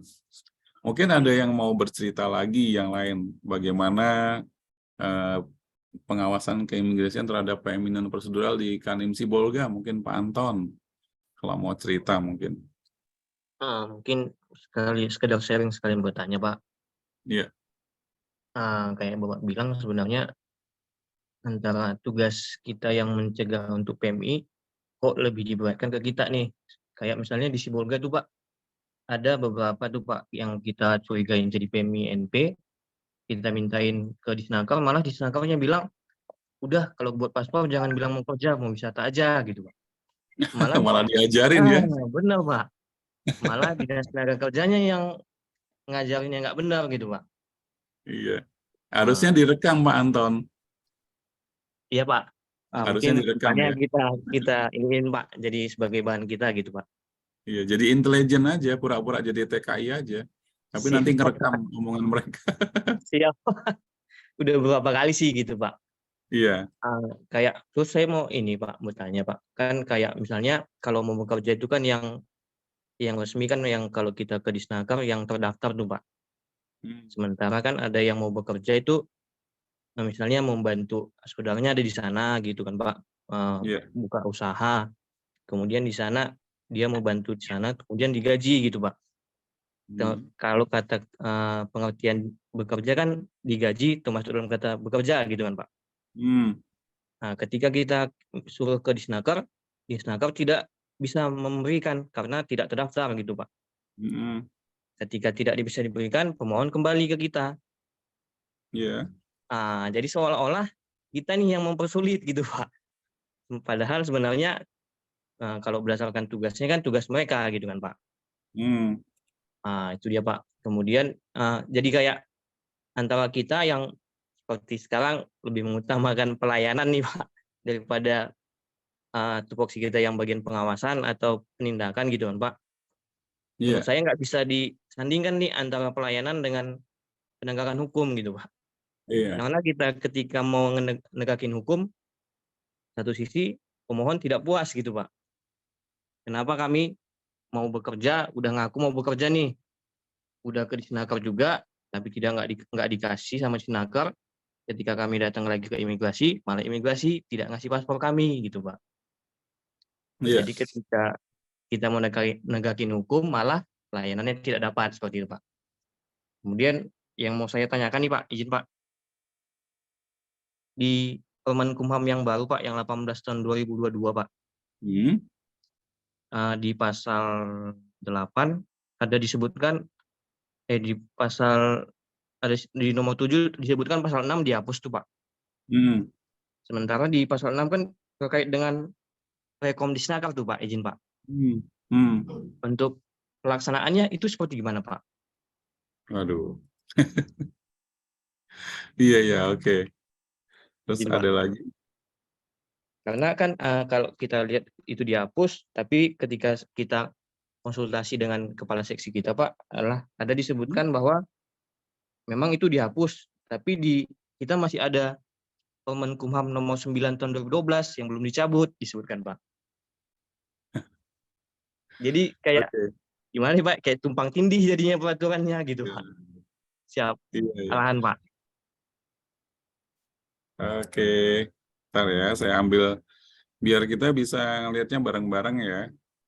Mungkin ada yang mau bercerita lagi yang lain, bagaimana pengawasan keimigrasian terhadap PMI non prosedural di Kanwil Sibolga, mungkin Pak Anton, kalau mau cerita mungkin. Mungkin sekedar sharing sekalian bertanya Pak. Iya. Kayak Bapak bilang sebenarnya antara tugas kita yang mencegah untuk PMI kok lebih diberatkan ke kita nih. Kayak misalnya di Sibolga tuh Pak, ada beberapa tuh Pak yang kita curigain jadi PMI NP, kita mintain ke Disnaker, malah Disnakernya bilang, udah kalau buat paspor jangan bilang mau kerja, mau wisata aja gitu Pak. Malah diajarin ya. Benar Pak. Malah dinas tenaga kerjanya yang ngajarinnya nggak benar gitu Pak. Iya. Harusnya direkam Pak Anton. Iya Pak. Harusnya Mungkin direkam makanya ya. kita ingin Pak jadi sebagai bahan kita gitu Pak. Iya, jadi intelijen aja, pura-pura jadi TKI aja. Tapi nanti Siap, ngerekam Pak. omongan mereka. Siap. Udah beberapa kali sih gitu, Pak. Iya. Kayak terus saya mau ini Pak, mau tanya Pak. Kan kayak misalnya kalau mau bekerja itu kan yang resmi kan yang kalau kita ke Disnaker yang terdaftar tuh Pak. Hmm. Sementara kan ada yang mau bekerja itu misalnya membantu saudaranya ada di sana gitu kan Pak. Iya. Buka usaha. Kemudian di sana dia mau bantu di sana kemudian digaji gitu Pak. Hmm. Kalau kata pengertian bekerja kan digaji termasuk dalam kata bekerja gitu kan Pak. Hmm. Nah, ketika kita suruh ke Disnaker tidak bisa memberikan karena tidak terdaftar gitu Pak. Hmm. Ketika tidak bisa diberikan, pemohon kembali ke kita. Iya. Jadi seolah-olah kita nih yang mempersulit gitu Pak. Padahal sebenarnya kalau berdasarkan tugasnya kan tugas mereka gitu kan Pak. Hmm. Itu dia Pak. Kemudian jadi kayak antara kita yang seperti sekarang lebih mengutamakan pelayanan nih Pak daripada tupoksi kita yang bagian pengawasan atau penindakan gitu kan Pak. Menurut Iya. saya nggak bisa disandingkan nih antara pelayanan dengan penegakan hukum gitu Pak. Iya. Karena kita ketika mau negakin hukum, satu sisi pemohon tidak puas gitu Pak. Kenapa kami mau bekerja, udah ngaku mau bekerja nih, udah ke Disnaker juga, tapi nggak dikasih sama Disnaker. Ketika kami datang lagi ke imigrasi, malah imigrasi tidak ngasih paspor kami gitu Pak. Iya. Jadi ketika kita mau negakin hukum, malah pelayanannya tidak dapat seperti itu Pak. Kemudian yang mau saya tanyakan nih Pak, izin Pak. Di Permenkumham yang baru Pak, yang 18 tahun 2022 Pak, Hmm. di pasal 8 ada disebutkan, di pasal ada di nomor 7 disebutkan pasal 6 dihapus tuh Pak. Hmm. Sementara di pasal 6 kan terkait dengan Rekom Disnaker tuh Pak, izin Pak. Hmm. Hmm. Untuk pelaksanaannya itu seperti gimana Pak? Waduh. Iya, iya, oke. Terus Izin Pak. ada lagi? Karena kan kalau kita lihat itu dihapus, tapi ketika kita konsultasi dengan kepala seksi kita Pak, ada disebutkan bahwa memang itu dihapus, tapi kita masih ada Permenkumham nomor 9 tahun 2012 yang belum dicabut, disebutkan Pak. Jadi kayak Oke. gimana nih Pak? Kayak tumpang tindih jadinya peraturannya gitu Pak. Siap, Iya, iya. arahan Pak. Oke. Ntar ya, saya ambil biar kita bisa ngelihatnya bareng-bareng ya.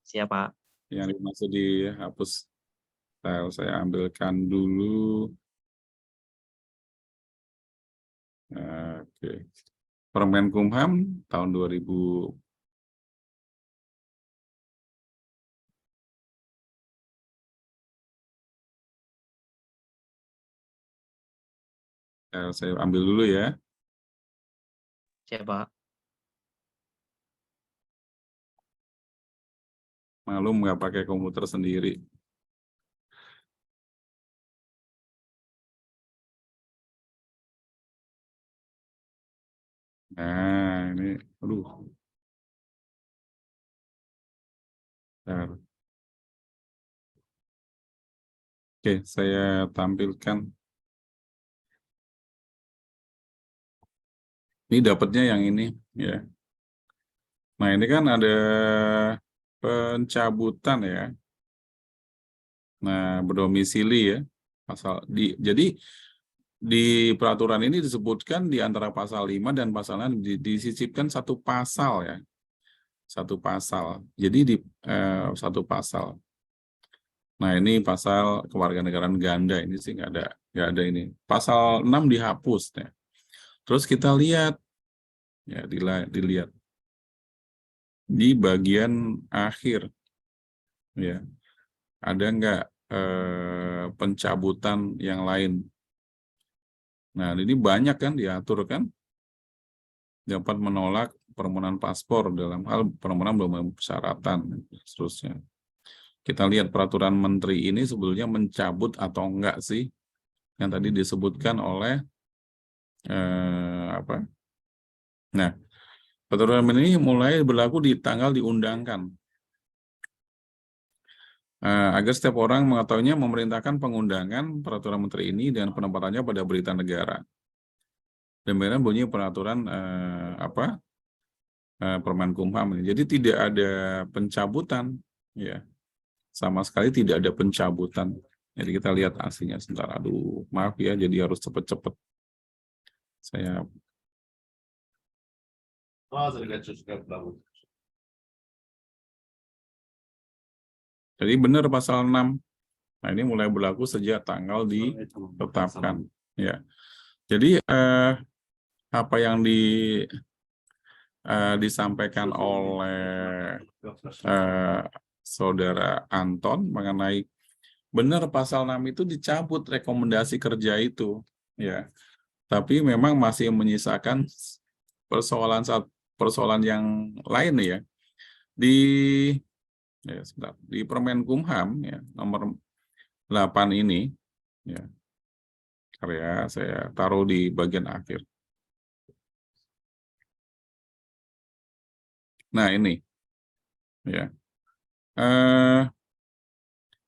Siap Pak. Yang dimaksud dihapus. Saya ambilkan dulu. Oke. Permenkumham tahun 2000. Saya ambil dulu ya. Siap Pak. Malum nggak pakai komputer sendiri. Nah, ini, aduh. Bentar. Oke, saya tampilkan. Ini dapatnya yang ini, ya. Nah, ini kan ada pencabutan ya. Nah, berdomisili ya. Jadi di peraturan ini disebutkan di antara pasal 5 dan pasal 6 disisipkan satu pasal ya. Satu pasal. Jadi satu pasal. Nah, ini pasal kewarganegaraan ganda ini sih nggak ada ini. Pasal 6 dihapus ya. Terus kita lihat ya dilihat di bagian akhir ya. Ada nggak pencabutan yang lain? Nah, ini banyak kan diatur kan? Dapat menolak permohonan paspor dalam hal permohonan belum memenuhi persyaratan, seterusnya. Kita lihat peraturan menteri ini sebetulnya mencabut atau enggak sih? Yang tadi disebutkan oleh apa? Nah, peraturan ini mulai berlaku di tanggal diundangkan. Agar setiap orang mengetahuinya, memerintahkan pengundangan peraturan menteri ini dan penempatannya pada berita negara. Demikian bunyi peraturan Permenkumham. Jadi tidak ada pencabutan, ya, sama sekali tidak ada pencabutan. Jadi kita lihat aslinya sebentar. Aduh, maaf ya, jadi harus cepet-cepet. Saya Jadi benar pasal 6. Nah, ini mulai berlaku sejak tanggal ditetapkan. Ya. Jadi apa yang disampaikan oleh Saudara Anton mengenai benar pasal 6 itu dicabut rekomendasi kerja itu, ya. Tapi memang masih menyisakan persoalan yang lain ya. Di Permenkumham ya, nomor 8 ini, ya, karya saya taruh di bagian akhir. Nah ini, ya,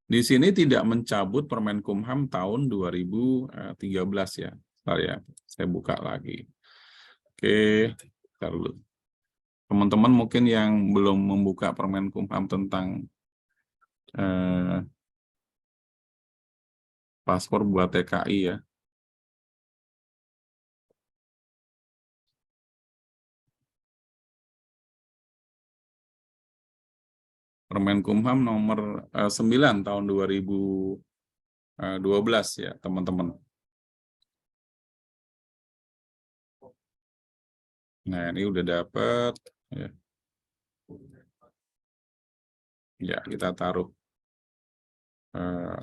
di sini tidak mencabut Permenkumham tahun 2013 ya. Bentar ya, saya buka lagi. Oke, bentar dulu. Teman-teman mungkin yang belum membuka Permenkumham tentang paspor buat TKI ya. Permenkumham nomor 9 tahun 2012 ya, teman-teman. Nah, ini udah dapat ya. Ya, kita taruh.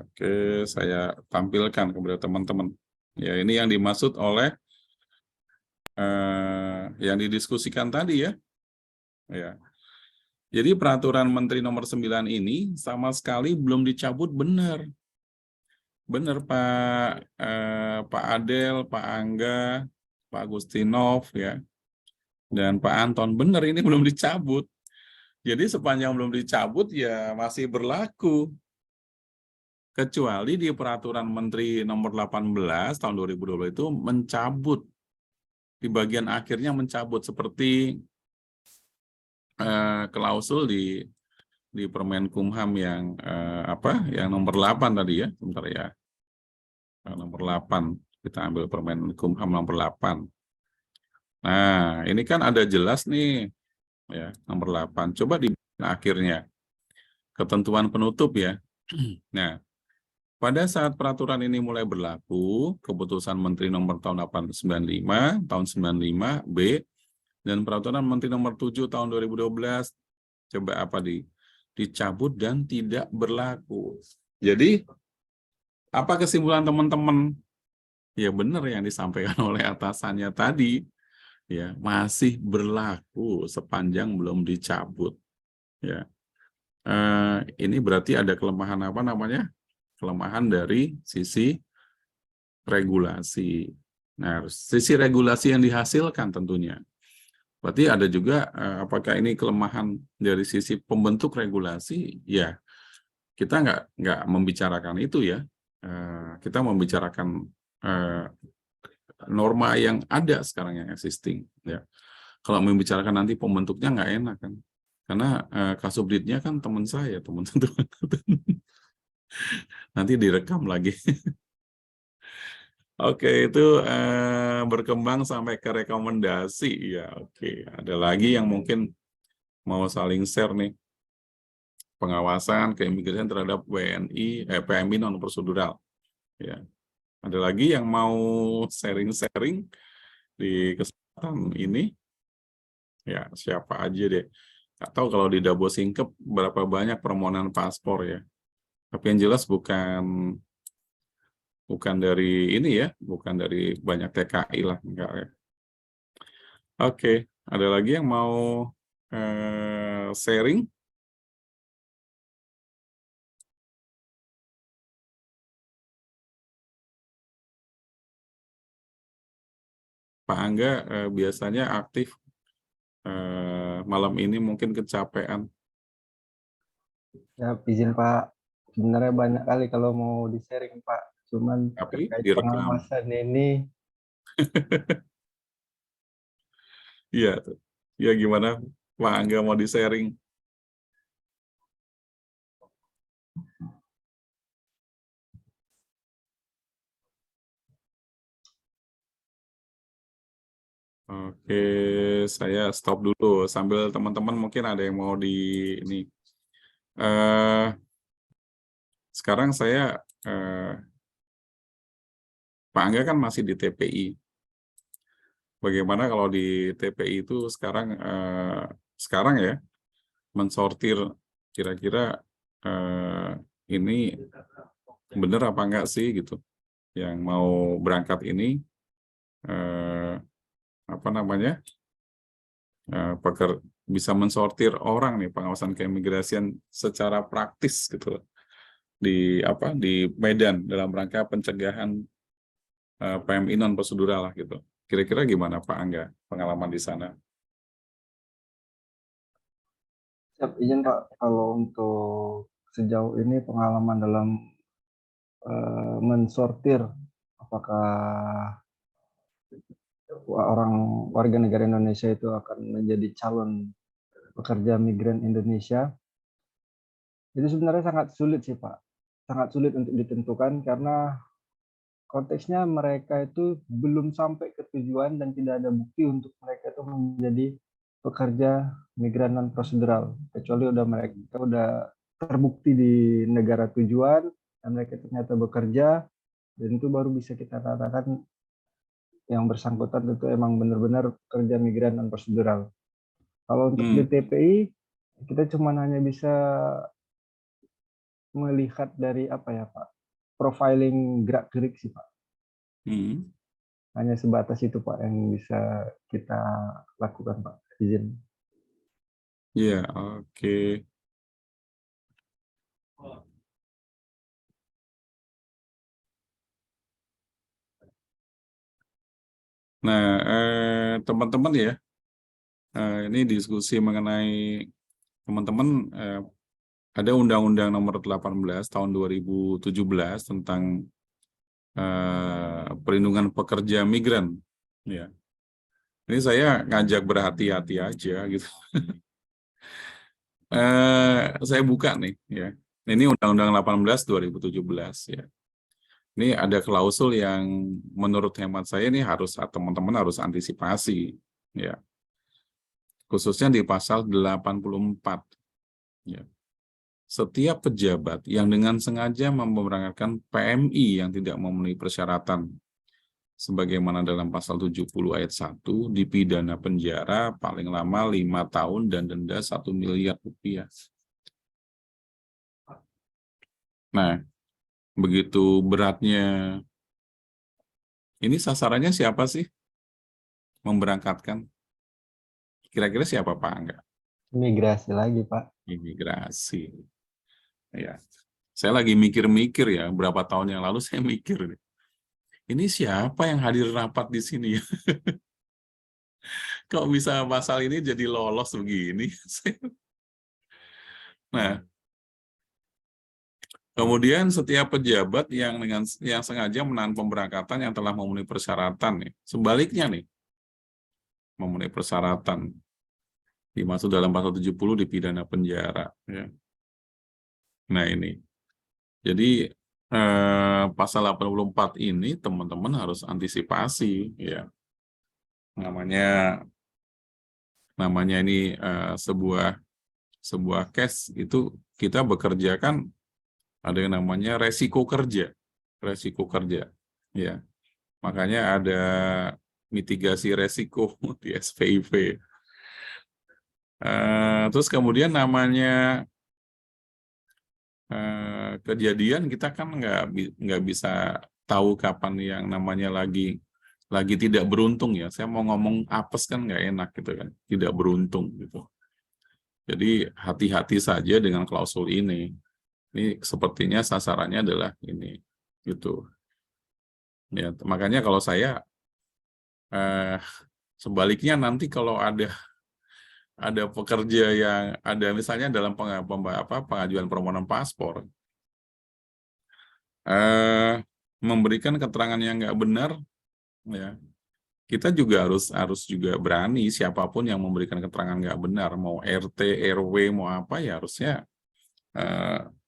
Oke, saya tampilkan kepada teman-teman. Ya, ini yang dimaksud oleh yang didiskusikan tadi ya. Ya. Jadi peraturan Menteri nomor 9 ini sama sekali belum dicabut, benar. Benar Pak Adel, Pak Angga, Pak Agustinov ya. Dan Pak Anton, benar ini belum dicabut. Jadi sepanjang belum dicabut ya masih berlaku. Kecuali di peraturan Menteri nomor 18 tahun 2020 itu mencabut. Di bagian akhirnya mencabut seperti klausul di Permenkumham yang yang nomor 8 tadi ya. Sebentar ya. Nomor 8. Kita ambil Permenkumham nomor 8. Nah, ini kan ada jelas nih ya, nomor 8. Coba di akhirnya ketentuan penutup ya. Nah, pada saat peraturan ini mulai berlaku, keputusan Menteri nomor tahun 895 tahun 95B dan peraturan Menteri nomor 7 tahun 2012 coba dicabut dan tidak berlaku. Jadi apa kesimpulan teman-teman? Ya benar yang disampaikan oleh atasannya tadi. Ya, masih berlaku sepanjang belum dicabut. Ya. Ini berarti ada kelemahan apa namanya? Kelemahan dari sisi regulasi. Nah, sisi regulasi yang dihasilkan tentunya. Berarti ada juga apakah ini kelemahan dari sisi pembentuk regulasi? Ya, kita nggak membicarakan itu ya. Kita membicarakan norma yang ada sekarang yang existing. Ya. Kalau membicarakan nanti pembentuknya nggak enak kan. Karena Kasubditnya kan teman saya, teman-teman. Nanti direkam lagi. Oke, itu berkembang sampai ke rekomendasi. Ya, oke. Ada lagi yang mungkin mau saling share nih. Pengawasan keimigrasian terhadap PMI non prosedural. Ya. Ada lagi yang mau sharing-sharing di kesempatan ini? Ya, siapa aja deh. Nggak tahu kalau di Dabo Singkep berapa banyak permohonan paspor ya. Tapi yang jelas bukan dari ini ya, bukan dari banyak TKI lah, enggak ya. Oke, ada lagi yang mau sharing? Pak Angga biasanya aktif, malam ini mungkin kecapean. Ya, izin Pak. sebenarnya banyak kali kalau mau di-sharing, Pak. Cuman Tapi terkait direkam. pengawasan ini, Iya, tuh. Ya gimana Pak Angga mau di-sharing? Oke, saya stop dulu sambil teman-teman mungkin ada yang mau di ini. Sekarang saya Pak Angga kan masih di TPI. Bagaimana kalau di TPI itu sekarang ya mensortir kira-kira ini bener apa enggak sih gitu yang mau berangkat ini apa namanya bisa mensortir orang nih pengawasan keimigrasian secara praktis gitu di Medan dalam rangka pencegahan PMI non prosedural lah gitu. Kira-kira gimana Pak Angga pengalaman di sana? siap izin Pak, kalau untuk sejauh ini pengalaman dalam mensortir apakah orang warga negara Indonesia itu akan menjadi calon pekerja migran Indonesia, itu sebenarnya sangat sulit sih Pak. Sangat sulit untuk ditentukan karena konteksnya mereka itu belum sampai ke tujuan dan tidak ada bukti untuk mereka itu menjadi pekerja migran non prosedural, kecuali mereka udah terbukti di negara tujuan dan mereka ternyata bekerja, dan itu baru bisa kita katakan yang bersangkutan itu emang benar-benar pekerja migran non prosedural. Kalau untuk di TPI kita cuma hanya bisa melihat dari apa ya Pak, profiling gerak-gerik sih Pak. Hanya sebatas itu Pak yang bisa kita lakukan Pak. Izin. Iya, oke. Nah, teman-teman ya, ini diskusi mengenai teman-teman ada Undang-Undang Nomor 18 tahun 2017 tentang perlindungan pekerja migran. Ya, ini saya ngajak berhati-hati aja gitu. Saya buka nih, ya. Ini Undang-Undang 18 2017 ya. Ini ada klausul yang menurut hemat saya ini teman-teman harus antisipasi ya. Khususnya di pasal 84 ya. Setiap pejabat yang dengan sengaja memberangkatkan PMI yang tidak memenuhi persyaratan sebagaimana dalam pasal 70 ayat 1 dipidana penjara paling lama 5 tahun dan denda 1 miliar rupiah. Nah, begitu beratnya ini sasarannya siapa sih memberangkatkan? Kira-kira siapa Pak Angga? Imigrasi lagi Pak. Imigrasi. Ya, saya lagi mikir-mikir ya, berapa tahun yang lalu saya mikir nih. Ini siapa yang hadir rapat di sini ya? Kok bisa pasal ini jadi lolos begini? Nah, kemudian setiap pejabat yang sengaja menahan pemberangkatan yang telah memenuhi persyaratan nih. Sebaliknya nih, memenuhi persyaratan dimaksud dalam pasal 70 dipidana penjara ya. Nah, ini. Jadi pasal 84 ini teman-teman harus antisipasi ya. Namanya ini sebuah case itu kita bekerja kan ada yang namanya resiko kerja ya. Makanya ada mitigasi resiko di SPIP. Terus kemudian namanya kejadian kita kan nggak bisa tahu kapan yang namanya lagi tidak beruntung ya. Saya mau ngomong apes kan nggak enak gitu kan, tidak beruntung gitu. Jadi hati-hati saja dengan klausul ini. Ini sepertinya sasarannya adalah ini gitu. Ya, makanya kalau saya sebaliknya nanti kalau ada pekerja yang ada misalnya dalam pengajuan permohonan paspor memberikan keterangan yang nggak benar, ya kita juga harus juga berani, siapapun yang memberikan keterangan nggak benar, mau RT, RW, mau apa, ya harusnya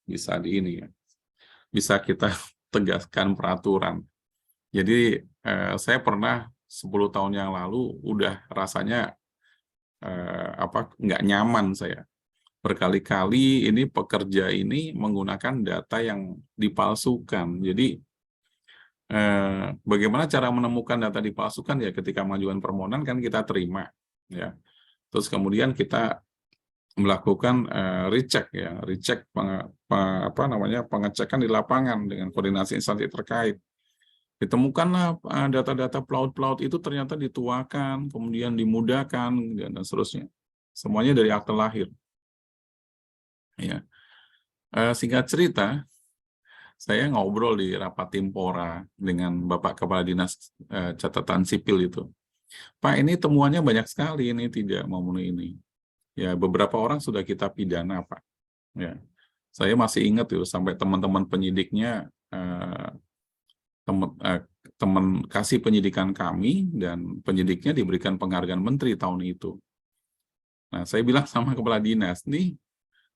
bisa bisa kita tegaskan peraturan. Jadi saya pernah 10 tahun yang lalu udah rasanya nggak nyaman saya. Berkali-kali ini pekerja ini menggunakan data yang dipalsukan. Jadi bagaimana cara menemukan data dipalsukan, ya ketika mengajukan permohonan kan kita terima, ya. Terus kemudian kita melakukan recheck, ya, pengecekan di lapangan dengan koordinasi instansi terkait. Ditemukanlah data-data pelaut-pelaut itu ternyata dituakan, kemudian dimudahkan, dan seterusnya. Semuanya dari akte lahir. Ya. Singkat cerita, saya ngobrol di rapat Timpora dengan Bapak Kepala Dinas Catatan Sipil itu. Pak, ini temuannya banyak sekali, ini tidak memenuhi ini. Ya, beberapa orang sudah kita pidana, Pak. Ya. Saya masih ingat itu sampai teman-teman penyidiknya teman kasih penyidikan kami, dan penyidiknya diberikan penghargaan menteri tahun itu. Nah, saya bilang sama kepala dinas, nih,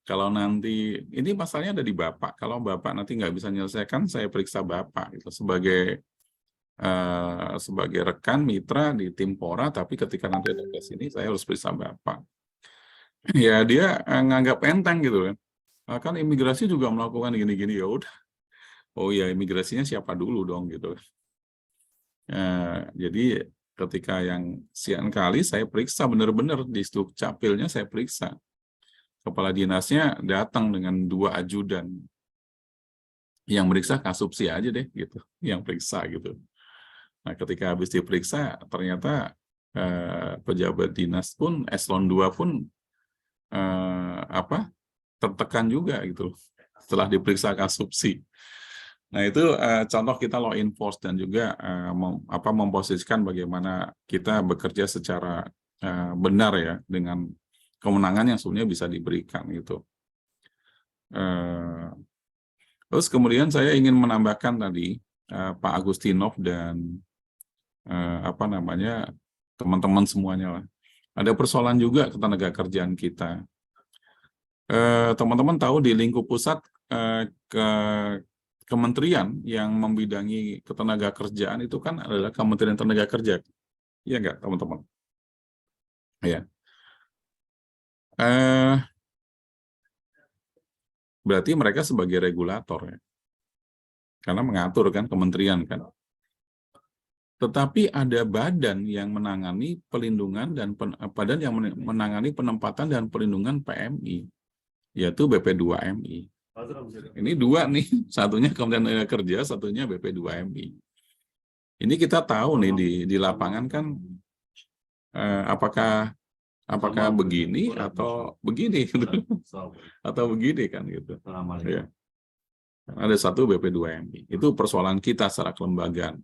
kalau nanti, ini masalahnya ada di Bapak, kalau Bapak nanti nggak bisa menyelesaikan, saya periksa Bapak, gitu, sebagai rekan mitra di Timpora, tapi ketika nanti ada ke sini, saya harus periksa Bapak. Ya, dia nganggap enteng gitu kan. Kan imigrasi juga melakukan gini-gini, ya udah. Oh ya, imigrasinya siapa dulu dong gitu. Jadi ketika yang sekian kali saya periksa benar-benar di Sdukcapilnya, saya periksa. Kepala dinasnya datang dengan 2 ajudan. Yang meriksa Kasubsi aja deh gitu, yang periksa gitu. Nah, ketika habis diperiksa ternyata pejabat dinas pun eselon 2 pun tertekan juga gitu setelah diperiksa Kasubsi. Nah, itu contoh kita law enforce dan juga memposisikan bagaimana kita bekerja secara benar, ya, dengan kemenangan yang sebenarnya bisa diberikan gitu. Terus kemudian saya ingin menambahkan tadi Pak Agustinov dan teman-teman semuanya lah. Ada persoalan juga ketenagakerjaan kita. Teman-teman tahu di lingkup pusat kementerian yang membidangi ketenagakerjaan itu kan adalah Kementerian Tenaga Kerja. Iya nggak, teman-teman? Ya. Berarti mereka sebagai regulator, ya. Karena mengatur kan kementerian kan. Tetapi ada badan yang menangani pelindungan dan badan yang menangani penempatan dan pelindungan PMI, yaitu BP2MI. Ini 2 nih, satunya Kementerian Tenaga Kerja, satunya BP2MI. Ini kita tahu nih di lapangan kan apakah begini atau begini atau begini kan gitu. Ya. Ada satu BP2MI. Itu persoalan kita secara kelembagaan.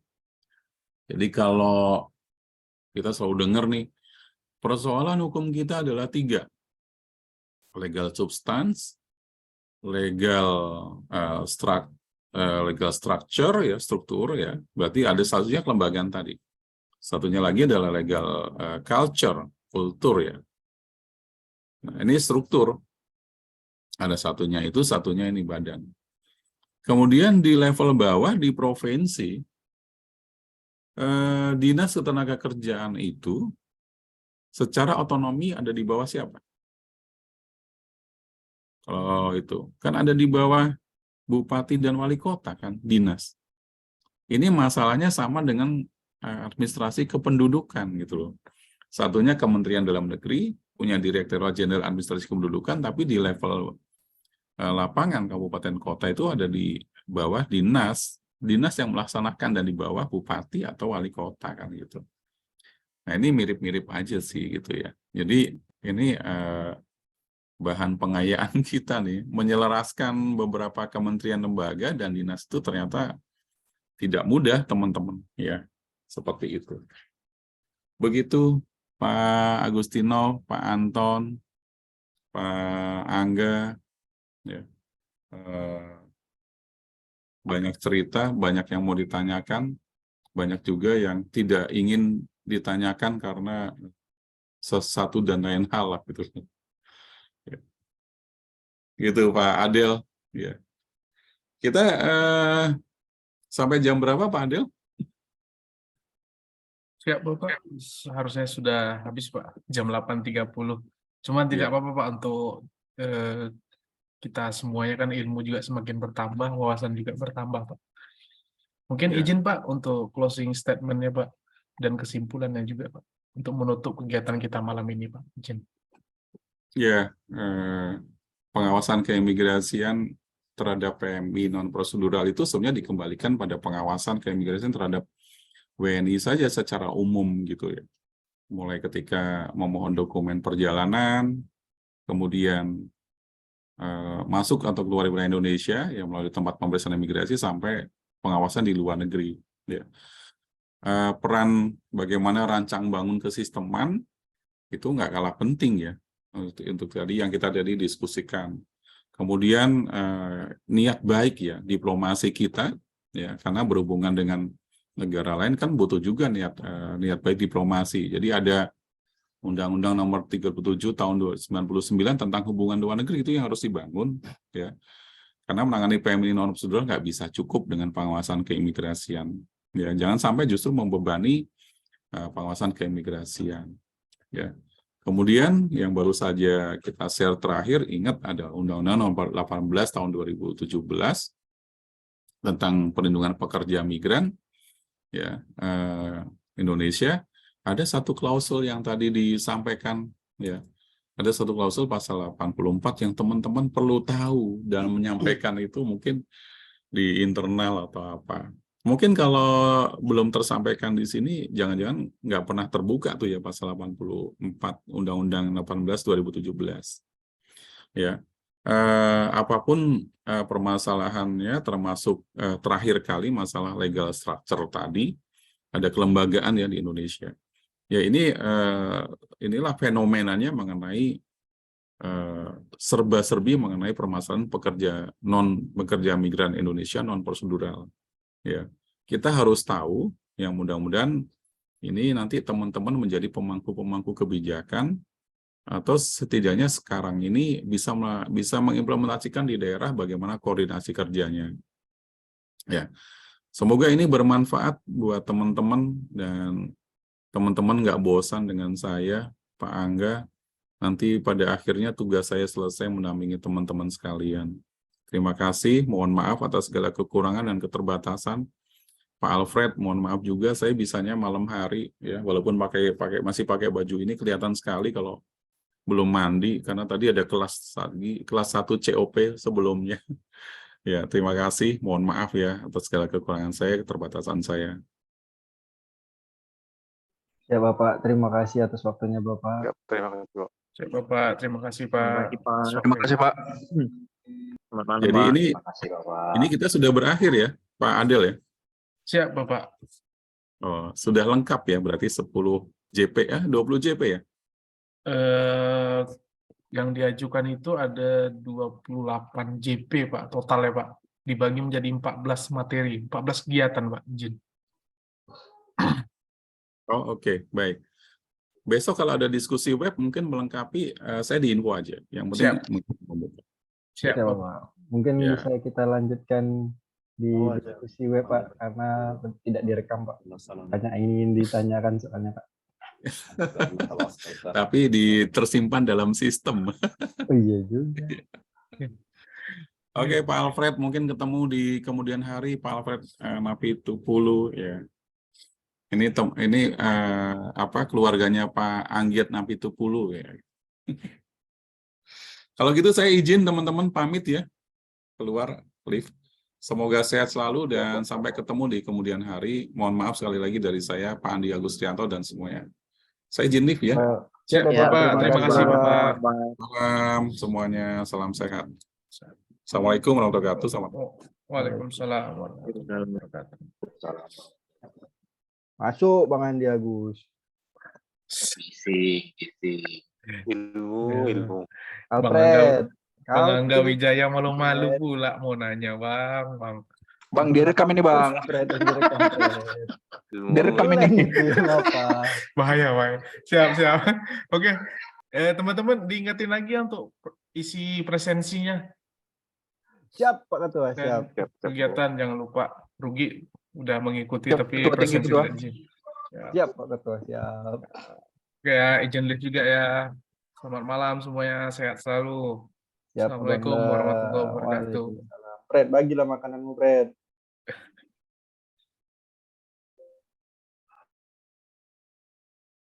Jadi kalau kita selalu dengar nih, persoalan hukum kita adalah 3. Legal substance, legal structure, ya, struktur, ya. Berarti ada satunya kelembagaan tadi. Satunya lagi adalah legal culture, kultur, ya. Nah, ini struktur. Ada satunya itu, satunya ini badan. Kemudian di level bawah di provinsi, Dinas Ketenagakerjaan itu secara otonomi ada di bawah siapa? Kalau itu kan ada di bawah bupati dan wali kota kan, dinas. Ini masalahnya sama dengan administrasi kependudukan gitu loh. Satunya Kementerian Dalam Negeri punya Direktorat Jenderal Administrasi Kependudukan, tapi di level lapangan kabupaten kota itu ada di bawah dinas yang melaksanakan, dan di bawah bupati atau wali kota kan gitu. Nah, ini mirip-mirip aja sih gitu ya. Jadi ini bahan pengayaan kita nih, menyelaraskan beberapa kementerian, lembaga, dan dinas itu ternyata tidak mudah, teman-teman, ya. Seperti itu. Begitu Pak Agustino, Pak Anton, Pak Angga, ya. banyak cerita, banyak yang mau ditanyakan, banyak juga yang tidak ingin ditanyakan karena sesuatu dan lain hal lah gitu. Gitu Pak Adel. Ya. Kita sampai jam berapa Pak Adel? Siap Bapak, seharusnya sudah habis Pak, jam 8.30. Cuman tidak Ya. apa-apa Pak, untuk kita semuanya kan ilmu juga semakin bertambah, wawasan juga bertambah Pak. Mungkin Ya. izin Pak untuk closing statement-nya Pak, dan kesimpulannya juga Pak, untuk menutup kegiatan kita malam ini Pak. Izin. Ya, pengawasan keimigrasian terhadap PMI non-prosedural itu sebenarnya dikembalikan pada pengawasan keimigrasian terhadap WNI saja secara umum gitu ya. Mulai ketika memohon dokumen perjalanan, kemudian masuk atau keluar dari wilayah Indonesia yang melalui tempat pemeriksaan imigrasi sampai pengawasan di luar negeri. Ya. Peran bagaimana rancang bangun kesisteman itu nggak kalah penting ya untuk tadi yang kita tadi diskusikan. Kemudian niat baik ya diplomasi kita ya karena berhubungan dengan negara lain kan butuh juga niat baik diplomasi. Jadi ada Undang-Undang Nomor 37 Tahun 1999 tentang hubungan luar negeri itu yang harus dibangun ya. Karena menangani PMI non prosedural nggak bisa cukup dengan pengawasan keimigrasian. Ya, jangan sampai justru membebani pengawasan keimigrasian. Ya. Kemudian yang baru saja kita share terakhir, ingat ada Undang-Undang Nomor 18 Tahun 2017 tentang perlindungan pekerja migran ya Indonesia. Ada satu klausul yang tadi disampaikan ya. Ada satu klausul pasal 84 yang teman-teman perlu tahu dan menyampaikan itu mungkin di internal atau apa. Mungkin kalau belum tersampaikan di sini, jangan-jangan nggak pernah terbuka tuh ya pasal 84 Undang-Undang 18 2017. Ya, apapun permasalahannya, termasuk terakhir kali masalah legal structure tadi, ada kelembagaan ya di Indonesia. Ya ini inilah fenomenanya mengenai serba-serbi mengenai permasalahan pekerja migran Indonesia non prosedural. Ya, kita harus tahu yang mudah-mudahan ini nanti teman-teman menjadi pemangku kebijakan atau setidaknya sekarang ini bisa mengimplementasikan di daerah bagaimana koordinasi kerjanya. Ya, semoga ini bermanfaat buat teman-teman dan teman-teman nggak bosan dengan saya, Pak Angga. Nanti pada akhirnya tugas saya selesai mendampingi teman-teman sekalian. Terima kasih, mohon maaf atas segala kekurangan dan keterbatasan. Pak Alfred, mohon maaf juga saya bisanya malam hari ya, walaupun masih pakai baju ini kelihatan sekali kalau belum mandi karena tadi ada kelas 1 COP sebelumnya. Ya, terima kasih, mohon maaf ya atas segala kekurangan saya, keterbatasan saya. Ya Bapak, terima kasih atas waktunya Bapak. Ya, terima kasih Pak. Siap Bapak, terima kasih Pak. Terima kasih Pak. Selamat malam, Jadi Pak. ini kita sudah berakhir ya, Pak Adel ya. Siap Bapak. Oh, sudah lengkap ya, berarti 10 JP ya, 20 JP ya? Yang diajukan itu ada 28 JP Pak, totalnya Pak. Dibagi menjadi 14 materi, 14 kegiatan Pak, izin. Oh, oke, baik. Besok kalau ada diskusi web mungkin melengkapi, saya di info aja. Yang penting membuka. Siap Ya, Bapak. Bapak. Mungkin Ya. bisa kita lanjutkan di diskusi web Pak, karena tidak direkam Pak. Banyak yang ingin ditanyakan soalnya Pak. Tapi tersimpan dalam sistem. Oh iya juga. Oke, Pak Alfred, mungkin ketemu di kemudian hari, Pak Alfred Napitupulu ya. Ini keluarganya Pak Anggit Napitupulu ya. Kalau gitu saya izin teman-teman pamit ya, keluar lift. Semoga sehat selalu dan sampai ketemu di kemudian hari. Mohon maaf sekali lagi dari saya, Pak Andi Agustianto dan semuanya. Saya izin lift ya. Siap Ya, Bapak, terima kasih Bapak. Salam semuanya, salam sehat. Assalamualaikum warahmatullahi wabarakatuh. Selamat Waalaikumsalam warahmatullahi wabarakatuh. Masuk Bang Andi Agus. Ilmu. Alfred. Bang Angga Wijaya malu-malu pula mau nanya Bang. Bang, direkam ini Bang. Fred, direkam, Fred. Ilmu Direkam ya. ini. Kenapa? Bahaya. Siap. Oke. Teman-teman diingetin lagi ya untuk isi presensinya Siap Pak Ketua, dan siap. Siap. kegiatan, jangan lupa. Rugi udah mengikuti Siap, tapi Ketua, thank you, presensi Ketua. tidak izin. Ya. Siap Pak Ketua, siap. Oke ya, izin live juga ya. Selamat malam semuanya, sehat selalu. Siap, Assalamualaikum Bang. warahmatullahi wabarakatuh. Waalaikumsalam. Fred, bagilah makananmu, Fred.